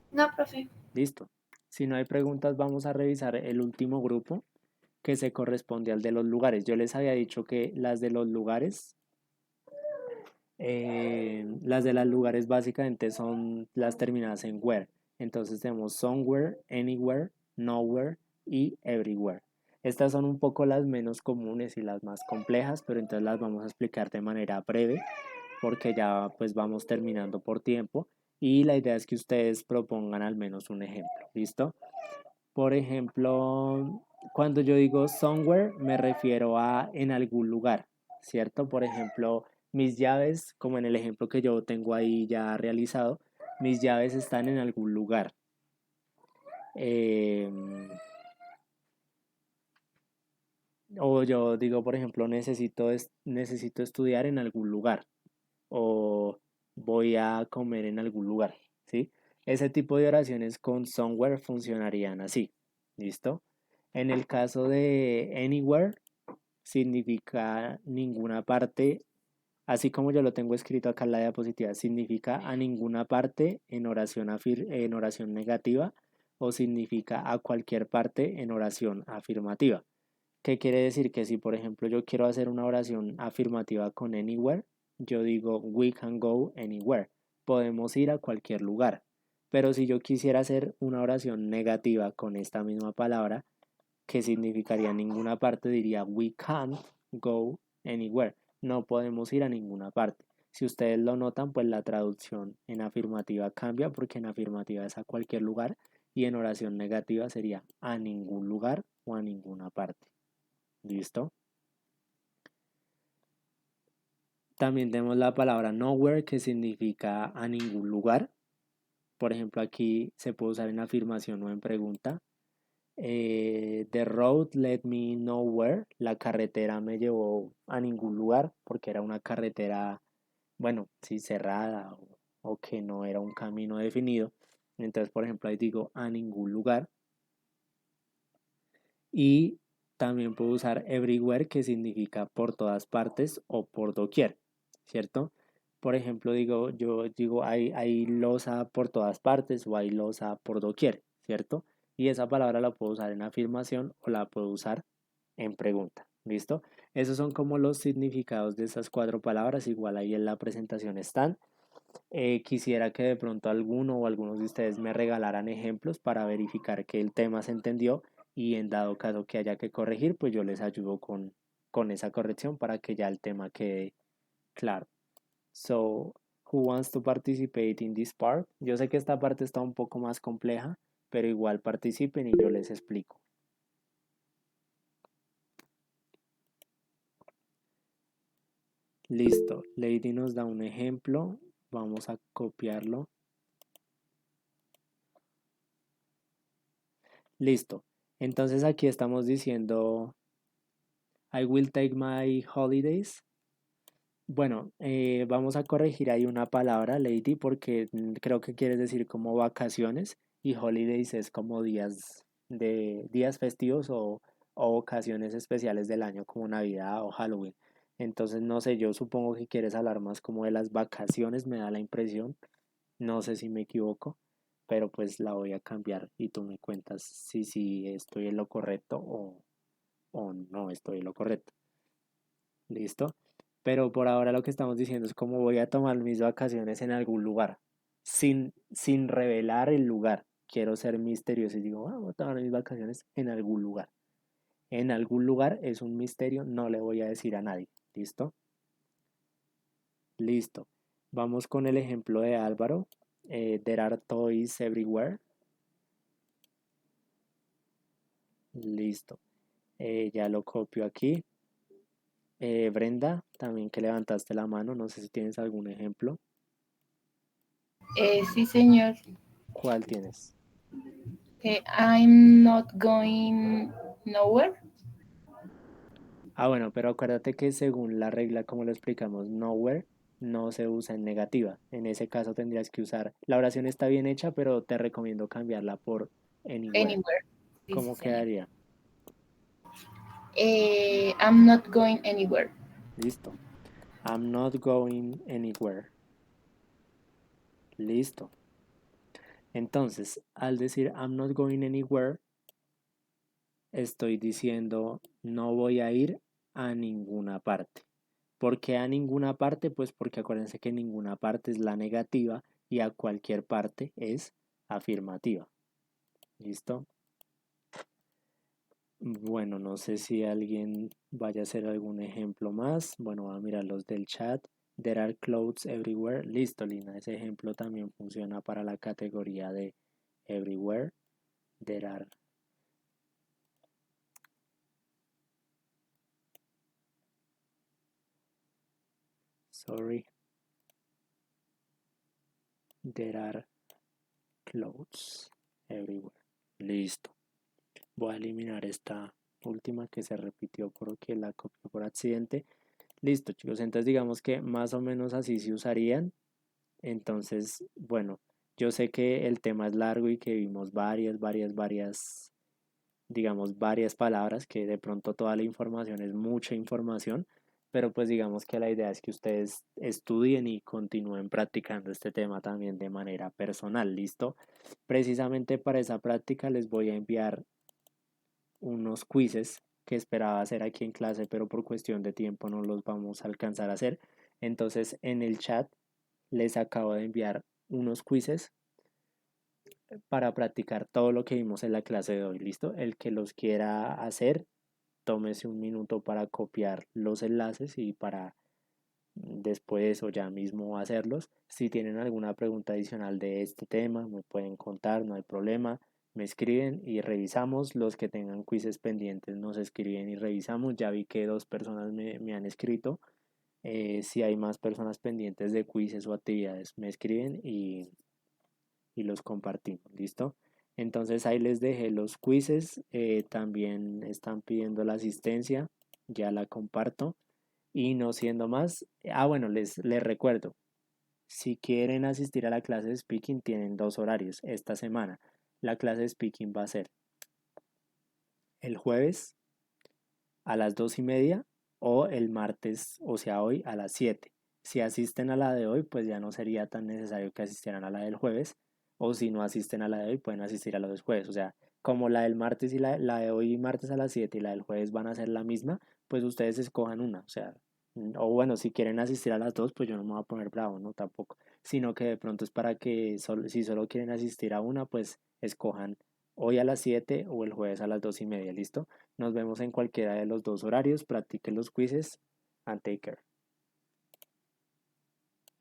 No, profe. Listo. Si no hay preguntas, vamos a revisar el último grupo que se corresponde al de los lugares. Yo les había dicho que las de los lugares, básicamente son las terminadas en where. Entonces tenemos somewhere, anywhere, nowhere y everywhere. Estas son un poco las menos comunes y las más complejas, pero entonces las vamos a explicar de manera breve porque ya pues vamos terminando por tiempo y la idea es que ustedes propongan al menos un ejemplo, ¿listo? Por ejemplo, cuando yo digo somewhere me refiero a en algún lugar, ¿cierto? Por ejemplo, mis llaves, como en el ejemplo que yo tengo ahí ya realizado, mis llaves están en algún lugar. O yo digo, por ejemplo, necesito estudiar en algún lugar o voy a comer en algún lugar, ¿sí? Ese tipo de oraciones con somewhere funcionarían así, ¿listo? En el caso de anywhere, significa ninguna parte, así como yo lo tengo escrito acá en la diapositiva, significa a ninguna parte en oración negativa o significa a cualquier parte en oración afirmativa. ¿Qué quiere decir? Que si, por ejemplo, yo quiero hacer una oración afirmativa con anywhere, yo digo we can go anywhere. Podemos ir a cualquier lugar. Pero si yo quisiera hacer una oración negativa con esta misma palabra, que significaría ninguna parte, diría we can't go anywhere. No podemos ir a ninguna parte. Si ustedes lo notan, pues la traducción en afirmativa cambia porque en afirmativa es a cualquier lugar y en oración negativa sería a ningún lugar o a ninguna parte. ¿Listo? También tenemos la palabra nowhere que significa a ningún lugar. Por ejemplo, aquí se puede usar en afirmación o en pregunta. The road led me nowhere. La carretera me llevó a ningún lugar porque era una carretera, bueno, sí, cerrada o que no era un camino definido. Entonces, por ejemplo, ahí digo a ningún lugar. Y también puedo usar everywhere que significa por todas partes o por doquier, ¿cierto? Por ejemplo, yo digo hay losa por todas partes o hay losa por doquier, ¿cierto? Y esa palabra la puedo usar en afirmación o la puedo usar en pregunta, ¿listo? Esos son como los significados de esas 4 palabras, igual ahí en la presentación están. Quisiera que de pronto alguno o algunos de ustedes me regalaran ejemplos para verificar que el tema se entendió y en dado caso que haya que corregir, pues yo les ayudo con esa corrección para que ya el tema quede claro. So, who wants to participate in this part? Yo sé que esta parte está un poco más compleja, pero igual participen y yo les explico. Listo, Lady nos da un ejemplo, vamos a copiarlo. Listo, entonces aquí estamos diciendo I will take my holidays. Bueno, vamos a corregir ahí una palabra, lady, porque creo que quieres decir como vacaciones y holidays es como días festivos o ocasiones especiales del año como Navidad o Halloween. Entonces, no sé, yo supongo que quieres hablar más como de las vacaciones, me da la impresión. No sé si me equivoco, pero pues la voy a cambiar y tú me cuentas si estoy en lo correcto o no estoy en lo correcto. ¿Listo? Pero por ahora lo que estamos diciendo es cómo voy a tomar mis vacaciones en algún lugar, sin revelar el lugar. Quiero ser misterioso y digo, voy a tomar mis vacaciones en algún lugar. En algún lugar es un misterio, no le voy a decir a nadie. ¿Listo? Listo. Vamos con el ejemplo de Álvaro. There are toys everywhere. Listo. Ya lo copio aquí. Brenda, también que levantaste la mano, no sé si tienes algún ejemplo. Sí, señor. ¿Cuál tienes? I'm not going nowhere. Bueno, pero acuérdate que según la regla, como lo explicamos, nowhere no se usa en negativa. En ese caso tendrías que usar, la oración está bien hecha, pero te recomiendo cambiarla por anywhere. Anywhere. Sí, ¿Cómo señor. quedaría? I'm not going anywhere. Listo. I'm not going anywhere. Listo. Entonces, al decir I'm not going anywhere, estoy diciendo no voy a ir a ninguna parte. ¿Por qué a ninguna parte? Pues porque acuérdense que ninguna parte es la negativa y a cualquier parte es afirmativa. ¿Listo? Bueno, no sé si alguien vaya a hacer algún ejemplo más. Bueno, voy a mirar los del chat. There are clothes everywhere. Listo, Lina. Ese ejemplo también funciona para la categoría de everywhere. There are. Sorry. There are clothes everywhere. Listo. Voy a eliminar esta última que se repitió porque la copié por accidente. Listo, chicos. Entonces digamos que más o menos así se usarían. Entonces, bueno, yo sé que el tema es largo y que vimos digamos, varias palabras, que de pronto toda la información es mucha información, pero pues digamos que la idea es que ustedes estudien y continúen practicando este tema también de manera personal, ¿listo? Precisamente para esa práctica les voy a enviar unos quizzes que esperaba hacer aquí en clase, pero por cuestión de tiempo no los vamos a alcanzar a hacer. Entonces en el chat les acabo de enviar unos quizzes para practicar todo lo que vimos en la clase de hoy, ¿listo? El que los quiera hacer, tómese un minuto para copiar los enlaces y para después o ya mismo hacerlos. Si tienen alguna pregunta adicional de este tema, me pueden contar, no hay problema. Me escriben y revisamos. Los que tengan quizzes pendientes nos escriben y revisamos. Ya vi que 2 personas me han escrito. Si hay más personas pendientes de quizzes o actividades, me escriben y los compartimos, ¿listo? Entonces ahí les dejé los quizzes, también están pidiendo la asistencia, ya la comparto. Y no siendo más, bueno, les recuerdo, si quieren asistir a la clase de speaking, tienen 2 horarios esta semana. La clase de speaking va a ser el jueves a las 2:30 o el martes, o sea, hoy a las 7. Si asisten a la de hoy, pues ya no sería tan necesario que asistieran a la del jueves, o si no asisten a la de hoy, pueden asistir a la del jueves. O sea, como la del martes y la de hoy martes a las 7 y la del jueves van a ser la misma, pues ustedes escojan una. O sea, o bueno, si quieren asistir a las dos, pues yo no me voy a poner bravo, no tampoco. Sino que de pronto es para que si solo quieren asistir a una, pues escojan hoy a las 7 o el jueves a las 2:30, ¿listo? Nos vemos en cualquiera de los 2 horarios. Practiquen los quizzes and take care.